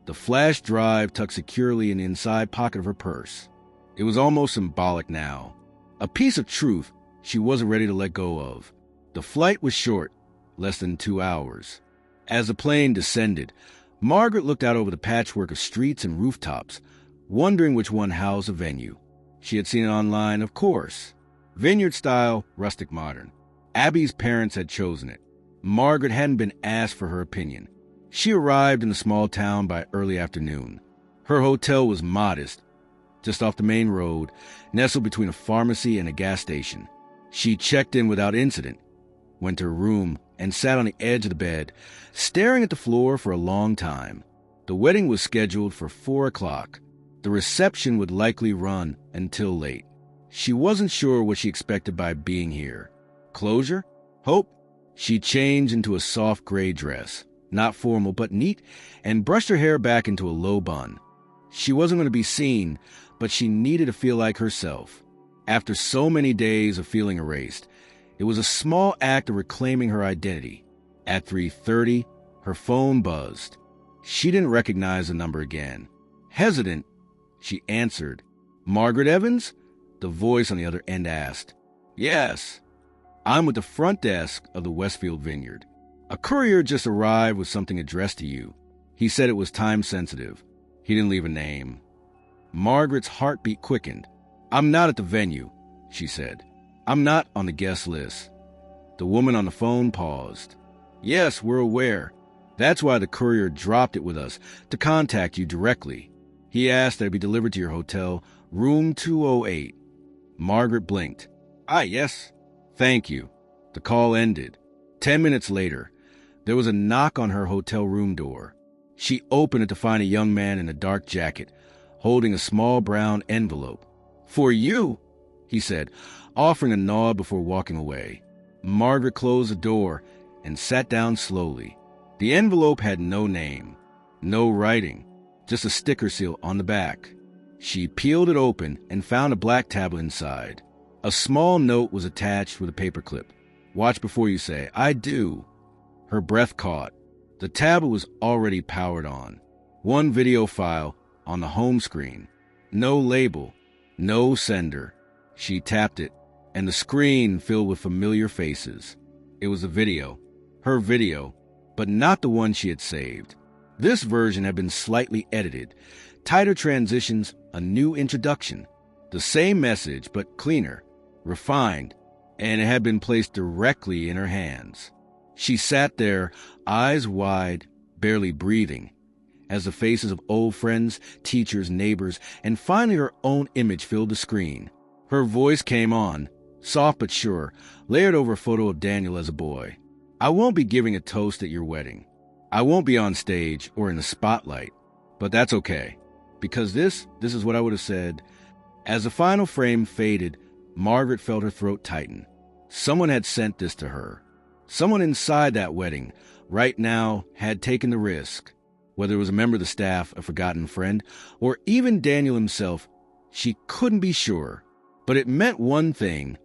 the flash drive tucked securely in the inside pocket of her purse. It was almost symbolic now. A piece of truth she wasn't ready to let go of. The flight was short, less than 2 hours. As the plane descended, Margaret looked out over the patchwork of streets and rooftops, wondering which one housed the venue. She had seen it online, of course. Vineyard-style, rustic modern. Abby's parents had chosen it. Margaret hadn't been asked for her opinion. She arrived in the small town by early afternoon. Her hotel was modest, just off the main road, nestled between a pharmacy and a gas station. She checked in without incident, went to her room, and sat on the edge of the bed, staring at the floor for a long time. The wedding was scheduled for 4 o'clock. The reception would likely run until late. She wasn't sure what she expected by being here. Closure? Hope? She changed into a soft gray dress, not formal but neat, and brushed her hair back into a low bun. She wasn't going to be seen, but she needed to feel like herself. After so many days of feeling erased, it was a small act of reclaiming her identity. At 3:30, her phone buzzed. She didn't recognize the number again. Hesitant, she answered. "Margaret Evans?" the voice on the other end asked. "Yes. I'm with the front desk of the Westfield Vineyard. A courier just arrived with something addressed to you. He said it was time-sensitive. He didn't leave a name." Margaret's heartbeat quickened. "I'm not at the venue," she said. "I'm not on the guest list." The woman on the phone paused. "Yes, we're aware. That's why the courier dropped it with us, to contact you directly. He asked that it be delivered to your hotel, room 208. Margaret blinked. "Ah, yes. Thank you." The call ended. 10 minutes later, there was a knock on her hotel room door. She opened it to find a young man in a dark jacket, holding a small brown envelope. "For you," he said, offering a nod before walking away. Margaret closed the door and sat down slowly. The envelope had no name, no writing, just a sticker seal on the back. She peeled it open and found a black tablet inside. A small note was attached with a paperclip. "Watch before you say, 'I do.'" Her breath caught. The tablet was already powered on. One video file on the home screen. No label, no sender. She tapped it, and the screen filled with familiar faces. It was a video. Her video, but not the one she had saved. This version had been slightly edited. Tighter transitions, a new introduction. The same message, but cleaner, refined, and it had been placed directly in her hands. She sat there, eyes wide, barely breathing, as the faces of old friends, teachers, neighbors, and finally her own image filled the screen. Her voice came on, soft but sure, layered over a photo of Daniel as a boy. I won't be giving a toast at your wedding. I won't be on stage or in the spotlight, but that's okay, because this is what I would have said. As the final frame faded, Margaret felt her throat tighten. Someone had sent this to her. Someone inside that wedding, right now, had taken the risk. Whether it was a member of the staff, a forgotten friend, or even Daniel himself, she couldn't be sure. But it meant one thing: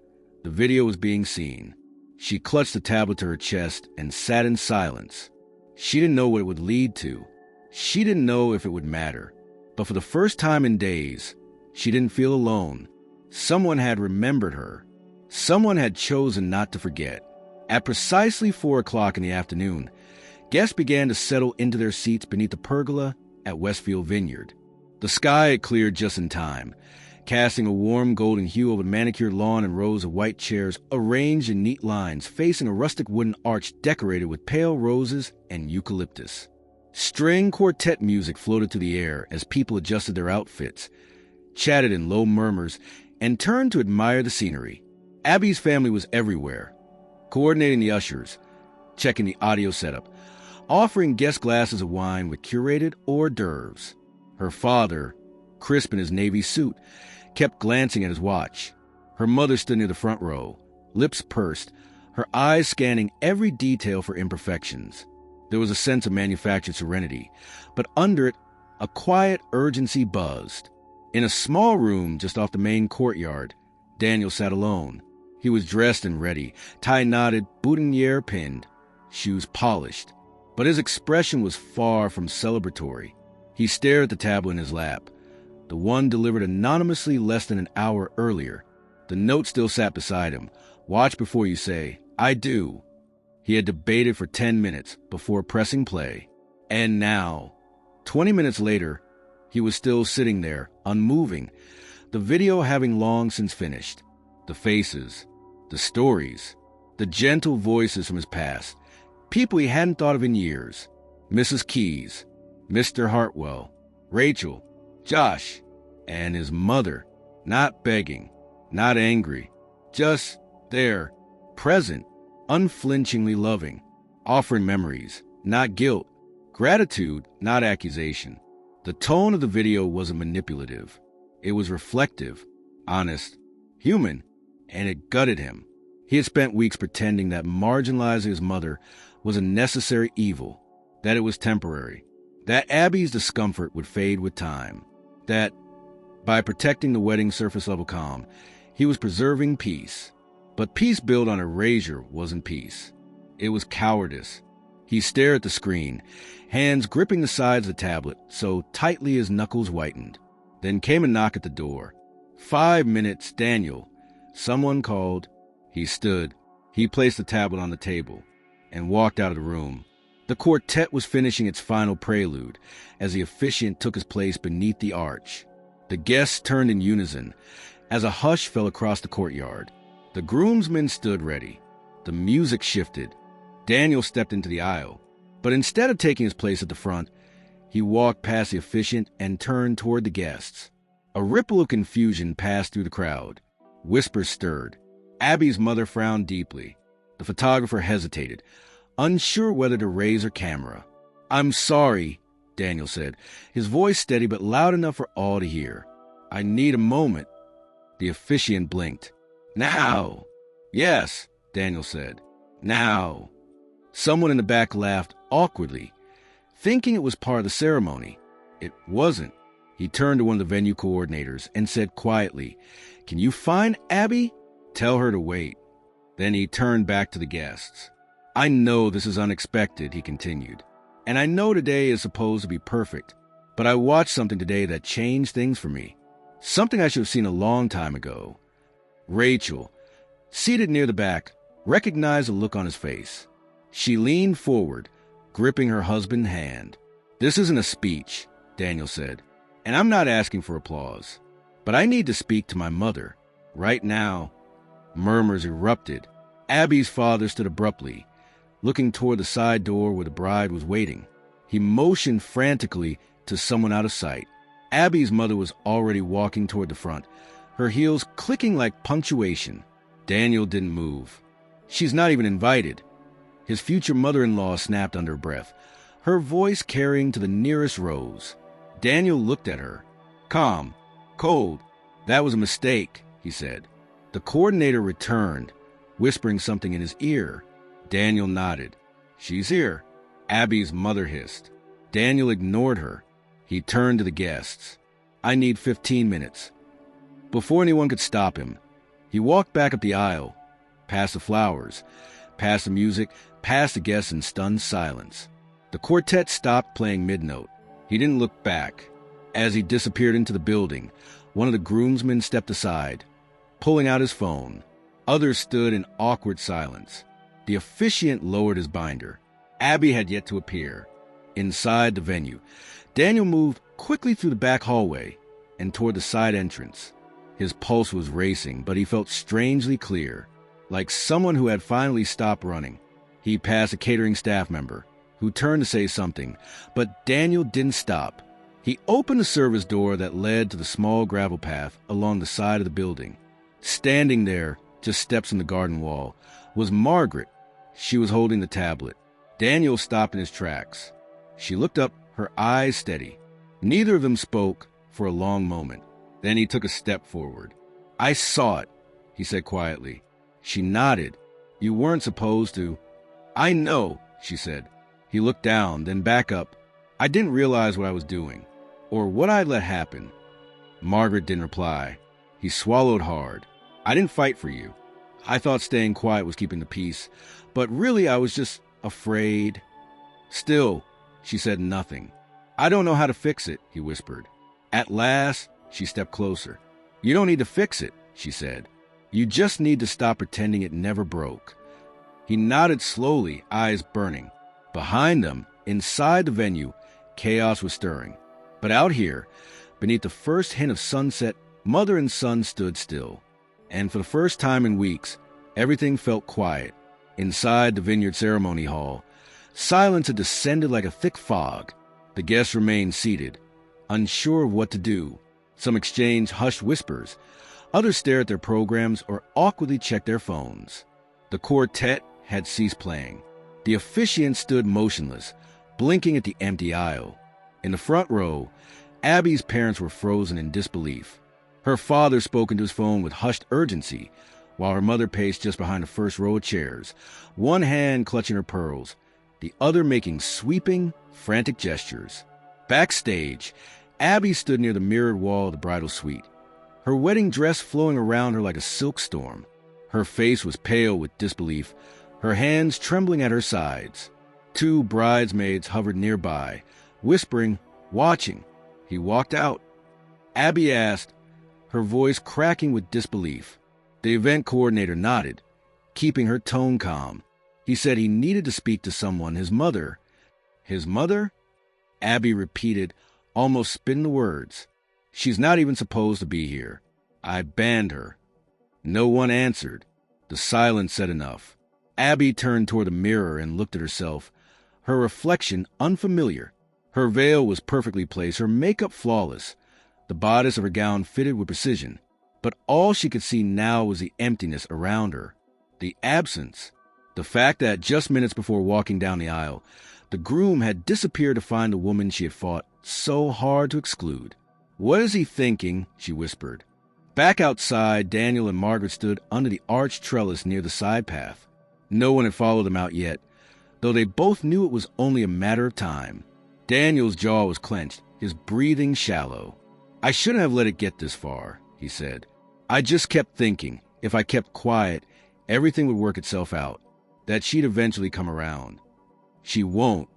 the video was being seen. She clutched the tablet to her chest and sat in silence. She didn't know what it would lead to. She didn't know if it would matter. But for the first time in days, she didn't feel alone. Someone had remembered her. Someone had chosen not to forget. At precisely 4 o'clock in the afternoon, guests began to settle into their seats beneath the pergola at Westfield Vineyard. The sky had cleared just in time, casting a warm golden hue over the manicured lawn and rows of white chairs arranged in neat lines facing a rustic wooden arch decorated with pale roses and eucalyptus. String quartet music floated through the air as people adjusted their outfits, chatted in low murmurs, and turned to admire the scenery. Abby's family was everywhere, coordinating the ushers, checking the audio setup, offering guest glasses of wine with curated hors d'oeuvres. Her father, crisp in his navy suit, kept glancing at his watch. Her mother stood near the front row, lips pursed, her eyes scanning every detail for imperfections. There was a sense of manufactured serenity, but under it, a quiet urgency buzzed. In a small room just off the main courtyard, Daniel sat alone. He was dressed and ready, tie knotted, boutonniere pinned, shoes polished. But his expression was far from celebratory. He stared at the tablet in his lap, the one delivered anonymously less than an hour earlier. The note still sat beside him. Watch before you say, "I do." He had debated for 10 minutes before pressing play. And now, 20 minutes later, he was still sitting there, unmoving, the video having long since finished. The faces, the stories, the gentle voices from his past, people he hadn't thought of in years. Mrs. Keyes, Mr. Hartwell, Rachel, Josh, and his mother, not begging, not angry, just there, present, unflinchingly loving, offering memories, not guilt, gratitude, not accusation. The tone of the video wasn't manipulative. It was reflective, honest, human, and it gutted him. He had spent weeks pretending that marginalizing his mother was a necessary evil, that it was temporary, that Abby's discomfort would fade with time, that by protecting the wedding's surface-level calm, he was preserving peace. But peace built on erasure wasn't peace. It was cowardice. He stared at the screen, hands gripping the sides of the tablet so tightly his knuckles whitened. Then came a knock at the door. 5 minutes, Daniel. Someone called. He stood. He placed the tablet on the table and walked out of the room. The quartet was finishing its final prelude as the officiant took his place beneath the arch. The guests turned in unison as a hush fell across the courtyard. The groomsmen stood ready. The music shifted. Daniel stepped into the aisle, but instead of taking his place at the front, he walked past the officiant and turned toward the guests. A ripple of confusion passed through the crowd. Whispers stirred. Abby's mother frowned deeply. The photographer hesitated, unsure whether to raise her camera. "I'm sorry," Daniel said, his voice steady but loud enough for all to hear. "I need a moment." The officiant blinked. "Now." "Yes," Daniel said. "Now." Someone in the back laughed awkwardly, thinking it was part of the ceremony. It wasn't. He turned to one of the venue coordinators and said quietly, "Can you find Abby? Tell her to wait." Then he turned back to the guests. "I know this is unexpected," he continued, "and I know today is supposed to be perfect, but I watched something today that changed things for me. Something I should have seen a long time ago. Rachel, seated near the back, recognized the look on his face. She leaned forward, gripping her husband's hand. "This isn't a speech," Daniel said, "and I'm not asking for applause. But I need to speak to my mother. Right now." Murmurs erupted. Abby's father stood abruptly, looking toward the side door where the bride was waiting. He motioned frantically to someone out of sight. Abby's mother was already walking toward the front, her heels clicking like punctuation. Daniel didn't move. "She's not even invited," his future mother-in-law snapped under her breath, her voice carrying to the nearest rows. Daniel looked at her. Calm, cold. "That was a mistake," he said. The coordinator returned, whispering something in his ear. Daniel nodded. "She's here," Abby's mother hissed. Daniel ignored her. He turned to the guests. "I need 15 minutes. Before anyone could stop him, he walked back up the aisle, past the flowers, past the music, past the guests in stunned silence. The quartet stopped playing mid-note. He didn't look back. As he disappeared into the building, one of the groomsmen stepped aside, pulling out his phone. Others stood in awkward silence. The officiant lowered his binder. Abby had yet to appear. Inside the venue, Daniel moved quickly through the back hallway and toward the side entrance. His pulse was racing, but he felt strangely clear, like someone who had finally stopped running. He passed a catering staff member, who turned to say something, but Daniel didn't stop. He opened the service door that led to the small gravel path along the side of the building. Standing there, just steps from the garden wall, was Margaret. She was holding the tablet. Daniel stopped in his tracks. She looked up, her eyes steady. Neither of them spoke for a long moment. Then he took a step forward. "I saw it," he said quietly. She nodded. "You weren't supposed to." "I know," she said. He looked down, then back up. "I didn't realize what I was doing, or what I'd let happen." Margaret didn't reply. He swallowed hard. "I didn't fight for you. I thought staying quiet was keeping the peace, but really I was just afraid." Still, she said nothing. "I don't know how to fix it," he whispered. At last, she stepped closer. "You don't need to fix it," she said. "You just need to stop pretending it never broke." He nodded slowly, eyes burning. Behind them, inside the venue, chaos was stirring. But out here, beneath the first hint of sunset, mother and son stood still. And for the first time in weeks, everything felt quiet. Inside the vineyard ceremony hall, silence had descended like a thick fog. The guests remained seated, unsure of what to do. Some exchanged hushed whispers. Others stared at their programs or awkwardly checked their phones. The quartet had ceased playing. The officiant stood motionless, blinking at the empty aisle. In the front row, Abby's parents were frozen in disbelief. Her father spoke into his phone with hushed urgency, while her mother paced just behind the first row of chairs, one hand clutching her pearls, the other making sweeping, frantic gestures. Backstage, Abby stood near the mirrored wall of the bridal suite, her wedding dress flowing around her like a silk storm. Her face was pale with disbelief, her hands trembling at her sides. Two bridesmaids hovered nearby, whispering, watching. He walked out. Abby asked, her voice cracking with disbelief. The event coordinator nodded, keeping her tone calm. He said he needed to speak to someone, his mother. His mother? Abby repeated, almost spitting the words. She's not even supposed to be here. I banned her. No one answered. The silence said enough. Abby turned toward the mirror and looked at herself, her reflection unfamiliar. Her veil was perfectly placed, her makeup flawless, the bodice of her gown fitted with precision. But all she could see now was the emptiness around her, the absence, the fact that just minutes before walking down the aisle, the groom had disappeared to find the woman she had fought so hard to exclude. What is he thinking? She whispered. Back outside, Daniel and Margaret stood under the arched trellis near the side path. No one had followed them out yet, though they both knew it was only a matter of time. Daniel's jaw was clenched, his breathing shallow. I shouldn't have let it get this far, he said. I just kept thinking, if I kept quiet, everything would work itself out, that she'd eventually come around. She won't,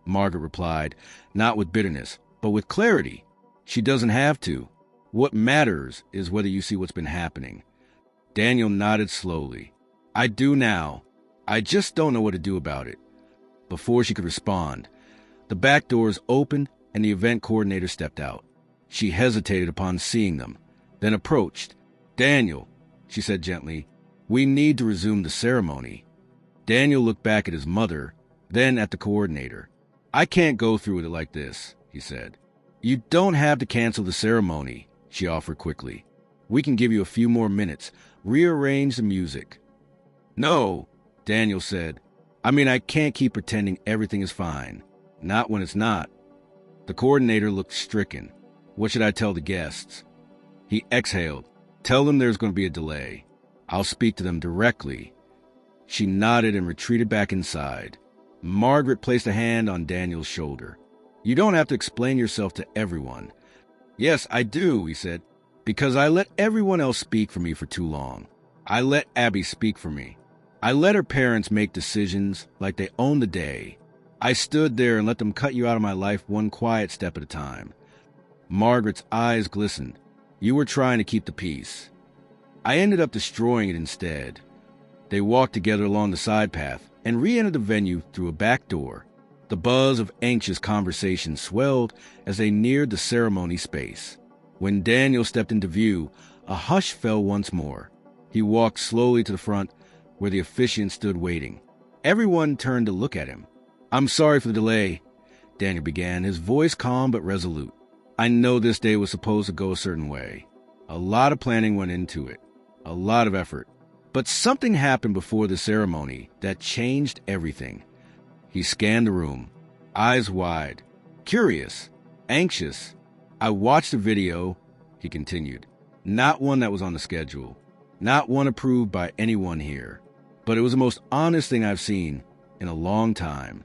Margaret replied, not with bitterness, but with clarity. She doesn't have to. What matters is whether you see what's been happening. Daniel nodded slowly. I do now. I just don't know what to do about it. Before she could respond, the back doors opened and the event coordinator stepped out. She hesitated upon seeing them, then approached. "Daniel," she said gently, "we need to resume the ceremony." Daniel looked back at his mother, then at the coordinator. "I can't go through with it like this," he said. "You don't have to cancel the ceremony," she offered quickly. "We can give you a few more minutes, rearrange the music." "No," Daniel said. I can't keep pretending everything is fine. Not when it's not." The coordinator looked stricken. "What should I tell the guests?" He exhaled. "Tell them there's going to be a delay. I'll speak to them directly." She nodded and retreated back inside. Margaret placed a hand on Daniel's shoulder. "You don't have to explain yourself to everyone." "Yes, I do," he said, "because I let everyone else speak for me for too long. I let Abby speak for me. I let her parents make decisions like they own the day. I stood there and let them cut you out of my life one quiet step at a time." Margaret's eyes glistened. "You were trying to keep the peace. I ended up destroying it instead." They walked together along the side path and re-entered the venue through a back door. The buzz of anxious conversation swelled as they neared the ceremony space. When Daniel stepped into view, a hush fell once more. He walked slowly to the front, where the officiant stood waiting. Everyone turned to look at him. "I'm sorry for the delay," Daniel began, his voice calm but resolute. "I know this day was supposed to go a certain way. A lot of planning went into it, a lot of effort. But something happened before the ceremony that changed everything." He scanned the room, eyes wide, curious, anxious. "I watched a video," he continued. "Not one that was on the schedule, not one approved by anyone here. But it was the most honest thing I've seen in a long time."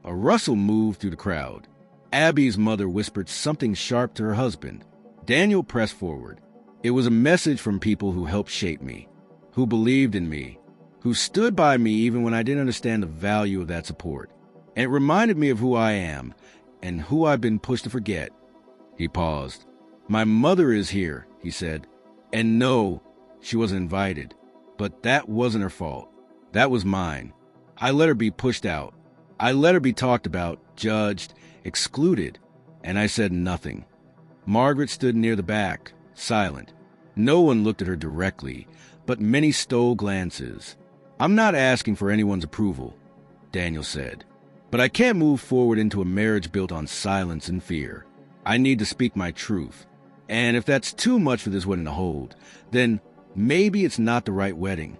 A rustle moved through the crowd. Abby's mother whispered something sharp to her husband. Daniel pressed forward. "It was a message from people who helped shape me, who believed in me, who stood by me even when I didn't understand the value of that support. And it reminded me of who I am and who I've been pushed to forget." He paused. "My mother is here," he said. "And no, she wasn't invited. But that wasn't her fault. That was mine. I let her be pushed out. I let her be talked about, judged, excluded. And I said nothing." Margaret stood near the back, silent. No one looked at her directly, but many stole glances. "I'm not asking for anyone's approval," Daniel said. "But I can't move forward into a marriage built on silence and fear. I need to speak my truth. And if that's too much for this wedding to hold, then maybe it's not the right wedding."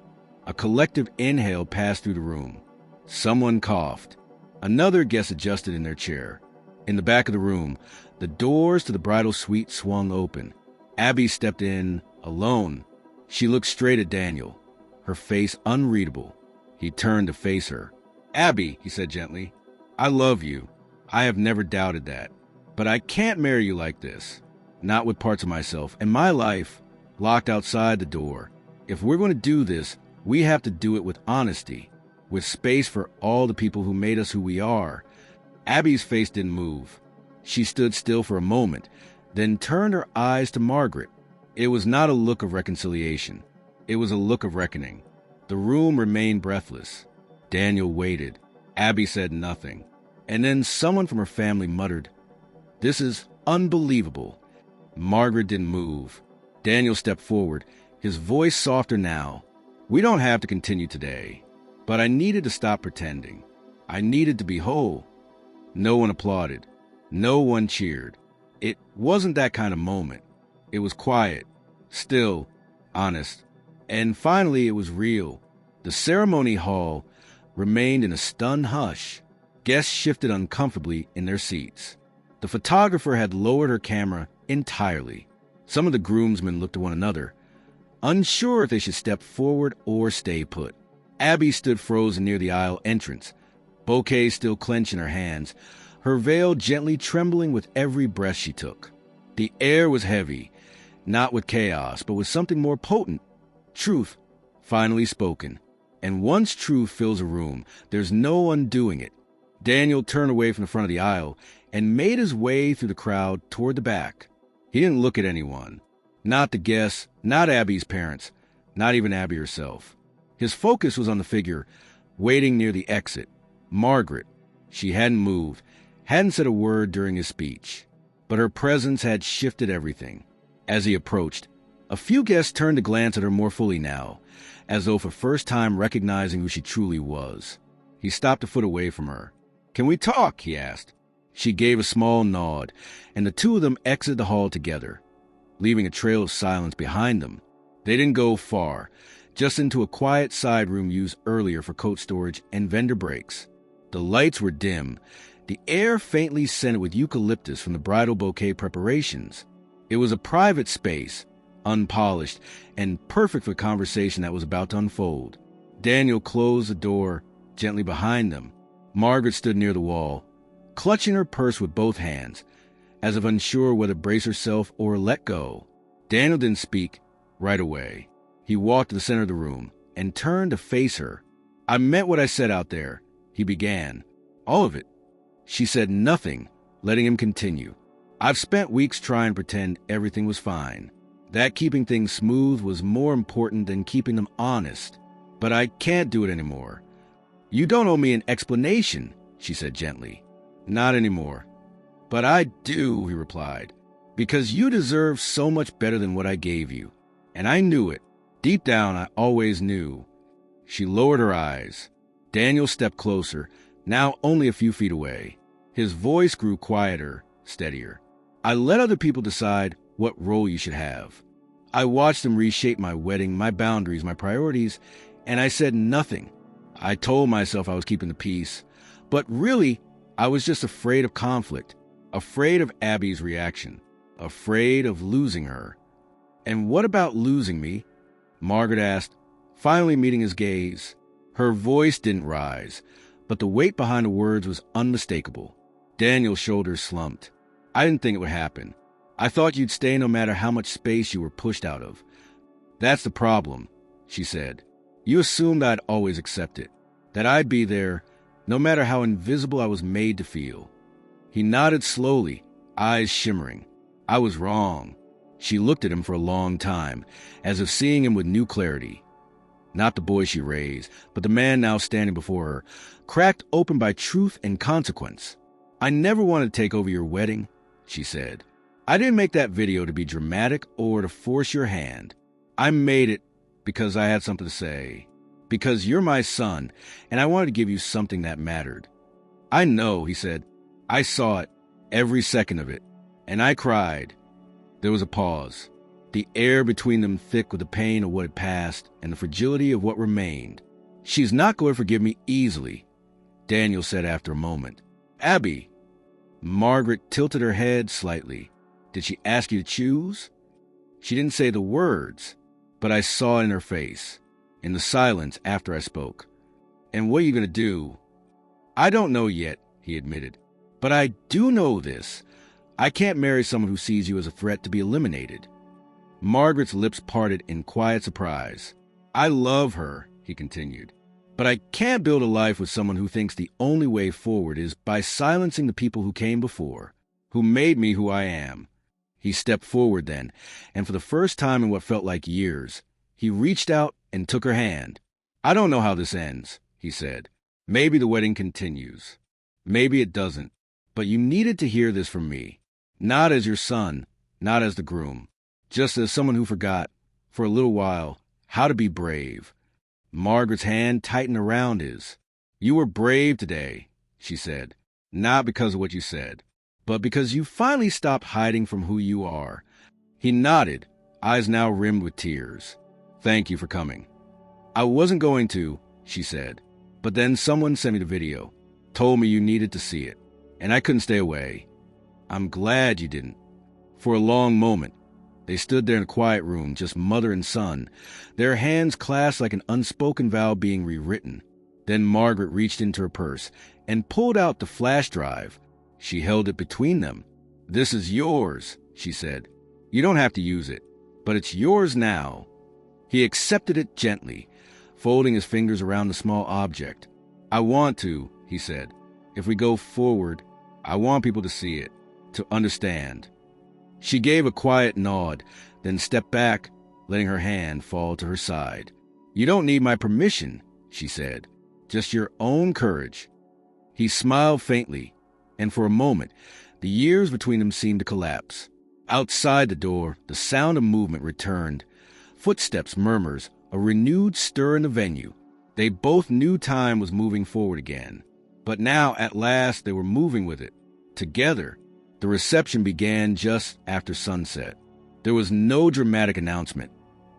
A collective inhale passed through the room. Someone coughed. Another guest adjusted in their chair. In the back of the room, the doors to the bridal suite swung open. Abby stepped in, alone. She looked straight at Daniel, her face unreadable. He turned to face her. "Abby," he said gently, "I love you. I have never doubted that. But I can't marry you like this. Not with parts of myself and my life locked outside the door. If we're going to do this, we have to do it with honesty, with space for all the people who made us who we are." Abby's face didn't move. She stood still for a moment, then turned her eyes to Margaret. It was not a look of reconciliation. It was a look of reckoning. The room remained breathless. Daniel waited. Abby said nothing. And then someone from her family muttered, "This is unbelievable." Margaret didn't move. Daniel stepped forward, his voice softer now. "We don't have to continue today. But I needed to stop pretending. I needed to be whole." No one applauded. No one cheered. It wasn't that kind of moment. It was quiet, still, honest. And finally, it was real. The ceremony hall remained in a stunned hush. Guests shifted uncomfortably in their seats. The photographer had lowered her camera entirely. Some of the groomsmen looked at one another, unsure if they should step forward or stay put. Abby stood frozen near the aisle entrance, bouquet still clenched in her hands, her veil gently trembling with every breath she took. The air was heavy, not with chaos, but with something more potent. Truth, finally spoken. And once truth fills a room, there's no undoing it. Daniel turned away from the front of the aisle and made his way through the crowd toward the back. He didn't look at anyone. Not the guests, not Abby's parents, not even Abby herself. His focus was on the figure waiting near the exit. Margaret. She hadn't moved, hadn't said a word during his speech, but her presence had shifted everything. As he approached, a few guests turned to glance at her more fully now, as though for first time recognizing who she truly was. He stopped a foot away from her. "Can we talk?" he asked. She gave a small nod, and the two of them exited the hall together, leaving a trail of silence behind them. They didn't go far, just into a quiet side room used earlier for coat storage and vendor breaks. The lights were dim, the air faintly scented with eucalyptus from the bridal bouquet preparations. It was a private space, unpolished, and perfect for conversation that was about to unfold. Daniel closed the door gently behind them. Margaret stood near the wall, clutching her purse with both hands, as if unsure whether to brace herself or let go. Daniel didn't speak right away. He walked to the center of the room and turned to face her. "I meant what I said out there," he began. "All of it." She said nothing, letting him continue. "I've spent weeks trying to pretend everything was fine. That keeping things smooth was more important than keeping them honest. But I can't do it anymore." "You don't owe me an explanation," she said gently. "Not anymore." "But I do," he replied, "because you deserve so much better than what I gave you. And I knew it. Deep down, I always knew." She lowered her eyes. Daniel stepped closer, now only a few feet away. His voice grew quieter, steadier. "I let other people decide what role you should have. I watched them reshape my wedding, my boundaries, my priorities, and I said nothing. I told myself I was keeping the peace, but really, I was just afraid of conflict, afraid of Abby's reaction, afraid of losing her." "And what about losing me?" Margaret asked, finally meeting his gaze. Her voice didn't rise, but the weight behind the words was unmistakable. Daniel's shoulders slumped. "I didn't think it would happen. I thought you'd stay no matter how much space you were pushed out of." "That's the problem," she said. "You assumed I'd always accept it, that I'd be there, no matter how invisible I was made to feel." He nodded slowly, eyes shimmering. "I was wrong." She looked at him for a long time, as if seeing him with new clarity. Not the boy she raised, but the man now standing before her, cracked open by truth and consequence. "I never wanted to take over your wedding," she said. "I didn't make that video to be dramatic or to force your hand. I made it because I had something to say. Because you're my son, and I wanted to give you something that mattered." "I know," he said. "I saw it, every second of it, and I cried." There was a pause, the air between them thick with the pain of what had passed and the fragility of what remained. "She's not going to forgive me easily," Daniel said after a moment. "Abby." Margaret tilted her head slightly. "Did she ask you to choose?" She didn't say the words, but I saw it in her face, in the silence after I spoke. "And what are you going to do?" "I don't know yet," he admitted. "But I do know this. I can't marry someone who sees you as a threat to be eliminated." Margaret's lips parted in quiet surprise. "I love her," he continued, "but I can't build a life with someone who thinks the only way forward is by silencing the people who came before, who made me who I am." He stepped forward then, and for the first time in what felt like years, he reached out and took her hand. "I don't know how this ends," he said. "Maybe the wedding continues. Maybe it doesn't. But you needed to hear this from me. Not as your son, not as the groom. Just as someone who forgot, for a little while, how to be brave." Margaret's hand tightened around his. "You were brave today," she said. "Not because of what you said, but because you finally stopped hiding from who you are." He nodded, eyes now rimmed with tears. "Thank you for coming." "I wasn't going to," she said. "But then someone sent me the video, told me you needed to see it, and I couldn't stay away." "I'm glad you didn't." For a long moment, they stood there in a quiet room, just mother and son, their hands clasped like an unspoken vow being rewritten. Then Margaret reached into her purse and pulled out the flash drive. She held it between them. "This is yours," she said. "You don't have to use it, but it's yours now." He accepted it gently, folding his fingers around the small object. "I want to," he said. "If we go forward, I want people to see it, to understand." She gave a quiet nod, then stepped back, letting her hand fall to her side. "You don't need my permission," she said. "Just your own courage." He smiled faintly, and for a moment, the years between them seemed to collapse. Outside the door, the sound of movement returned. Footsteps, murmurs, a renewed stir in the venue. They both knew time was moving forward again. But now, at last, they were moving with it. Together. The reception began just after sunset. There was no dramatic announcement,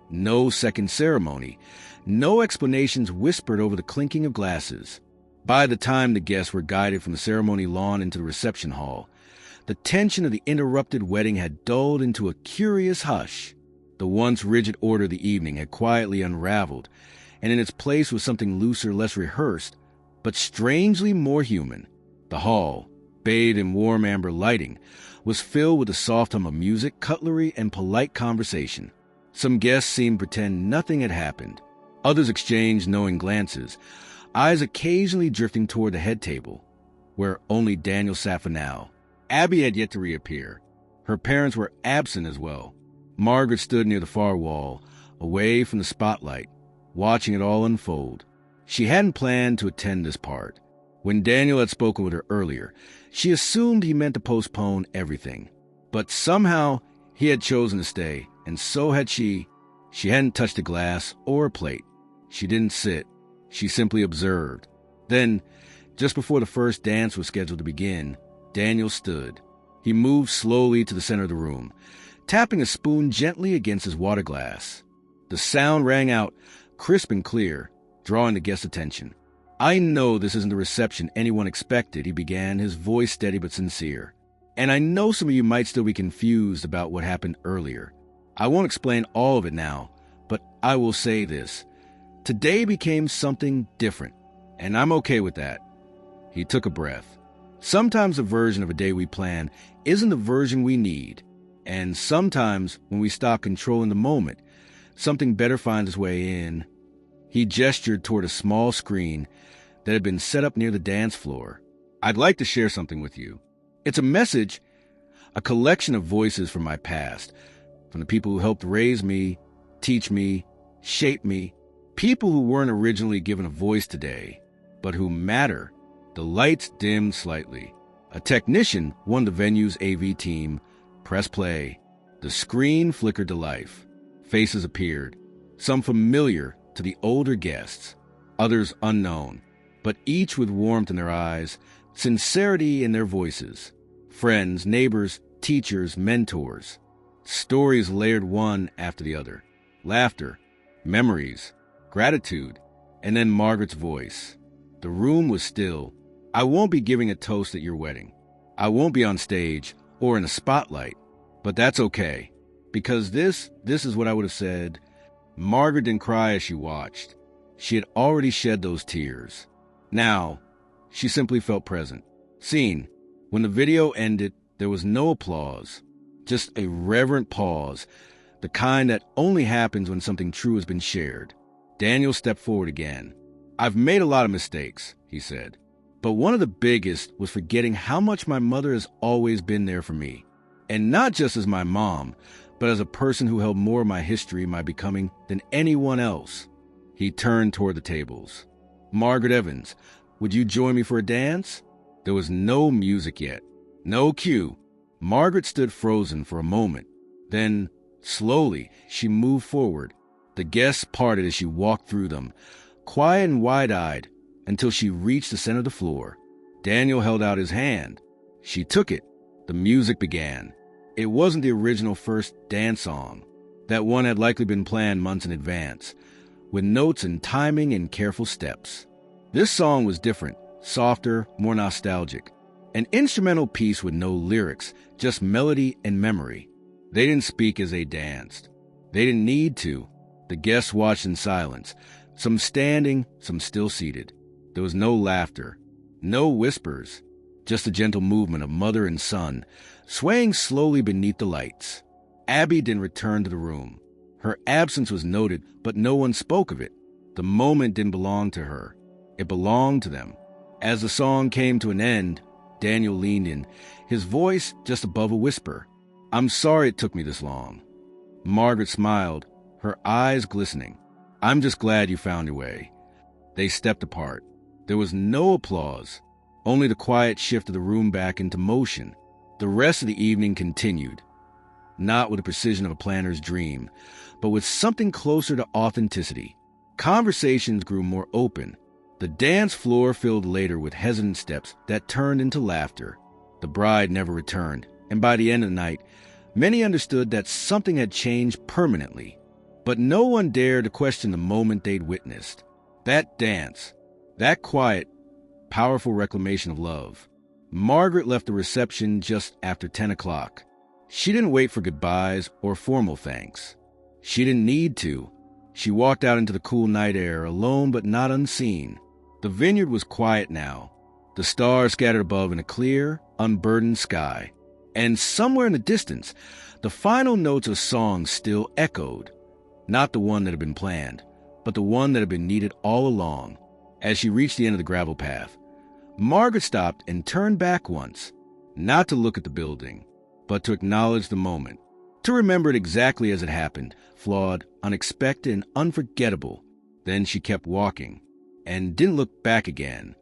no second ceremony, no explanations whispered over the clinking of glasses. By the time the guests were guided from the ceremony lawn into the reception hall, the tension of the interrupted wedding had dulled into a curious hush. The once rigid order of the evening had quietly unraveled, and in its place was something looser, less rehearsed, but strangely more human. The hall, bathed in warm amber lighting, was filled with the soft hum of music, cutlery, and polite conversation. Some guests seemed to pretend nothing had happened. Others exchanged knowing glances, eyes occasionally drifting toward the head table, where only Daniel sat for now. Abby had yet to reappear. Her parents were absent as well. Margaret stood near the far wall, away from the spotlight, watching it all unfold. She hadn't planned to attend this part. When Daniel had spoken with her earlier, she assumed he meant to postpone everything. But somehow he had chosen to stay, and so had she. She hadn't touched a glass or a plate. She didn't sit. She simply observed. Then, just before the first dance was scheduled to begin, Daniel stood. He moved slowly to the center of the room, tapping a spoon gently against his water glass. The sound rang out, crisp and clear, drawing the guests' attention. "I know this isn't the reception anyone expected," he began, his voice steady but sincere. "And I know some of you might still be confused about what happened earlier. I won't explain all of it now, but I will say this. Today became something different, and I'm okay with that." He took a breath. Sometimes the version of a day we plan isn't the version we need, and sometimes when we stop controlling the moment, something better finds its way in. He gestured toward a small screen that had been set up near the dance floor. "I'd like to share something with you. It's a message, a collection of voices from my past, from the people who helped raise me, teach me, shape me, people who weren't originally given a voice today, but who matter." The lights dimmed slightly. A technician, one of the venue's AV team, pressed play. The screen flickered to life. Faces appeared, some familiar to the older guests, others unknown, but each with warmth in their eyes, sincerity in their voices. Friends, neighbors, teachers, mentors. Stories layered one after the other. Laughter, memories, gratitude, and then Margaret's voice. The room was still. "I won't be giving a toast at your wedding. I won't be on stage or in a spotlight, but that's okay, because this is what I would have said." Margaret didn't cry as she watched. She had already shed those tears. Now, she simply felt present, seen. When the video ended, there was no applause, just a reverent pause, the kind that only happens when something true has been shared. Daniel stepped forward again. "I've made a lot of mistakes," he said, "but one of the biggest was forgetting how much my mother has always been there for me. And not just as my mom, but as a person who held more of my history, my becoming, than anyone else." He turned toward the tables. "Margaret Evans, would you join me for a dance?" There was no music yet, no cue. Margaret stood frozen for a moment. Then, slowly, she moved forward. The guests parted as she walked through them, quiet and wide-eyed, until she reached the center of the floor. Daniel held out his hand. She took it. The music began. It wasn't the original first dance song. That one had likely been planned months in advance, with notes and timing and careful steps. This song was different, softer, more nostalgic. An instrumental piece with no lyrics, just melody and memory. They didn't speak as they danced. They didn't need to. The guests watched in silence, some standing, some still seated. There was no laughter, no whispers, just a gentle movement of mother and son, swaying slowly beneath the lights. Abby didn't return to the room. Her absence was noted, but no one spoke of it. The moment didn't belong to her. It belonged to them. As the song came to an end, Daniel leaned in, his voice just above a whisper. "I'm sorry it took me this long." Margaret smiled, her eyes glistening. I'm just glad you found your way. They stepped apart. There was no applause, only the quiet shift of the room back into motion. The rest of the evening continued, not with the precision of a planner's dream, but with something closer to authenticity. Conversations grew more open. The dance floor filled later with hesitant steps that turned into laughter. The bride never returned, and by the end of the night, many understood that something had changed permanently. But no one dared to question the moment they'd witnessed. That dance, that quiet, powerful reclamation of love. Margaret left the reception just after 10 o'clock. She didn't wait for goodbyes or formal thanks. She didn't need to. She walked out into the cool night air, alone but not unseen. The vineyard was quiet now, the stars scattered above in a clear, unburdened sky. And somewhere in the distance, the final notes of song still echoed. Not the one that had been planned, but the one that had been needed all along. As she reached the end of the gravel path, Margaret stopped and turned back once, not to look at the building, but to acknowledge the moment, to remember it exactly as it happened, flawed, unexpected, and unforgettable. Then she kept walking, and didn't look back again.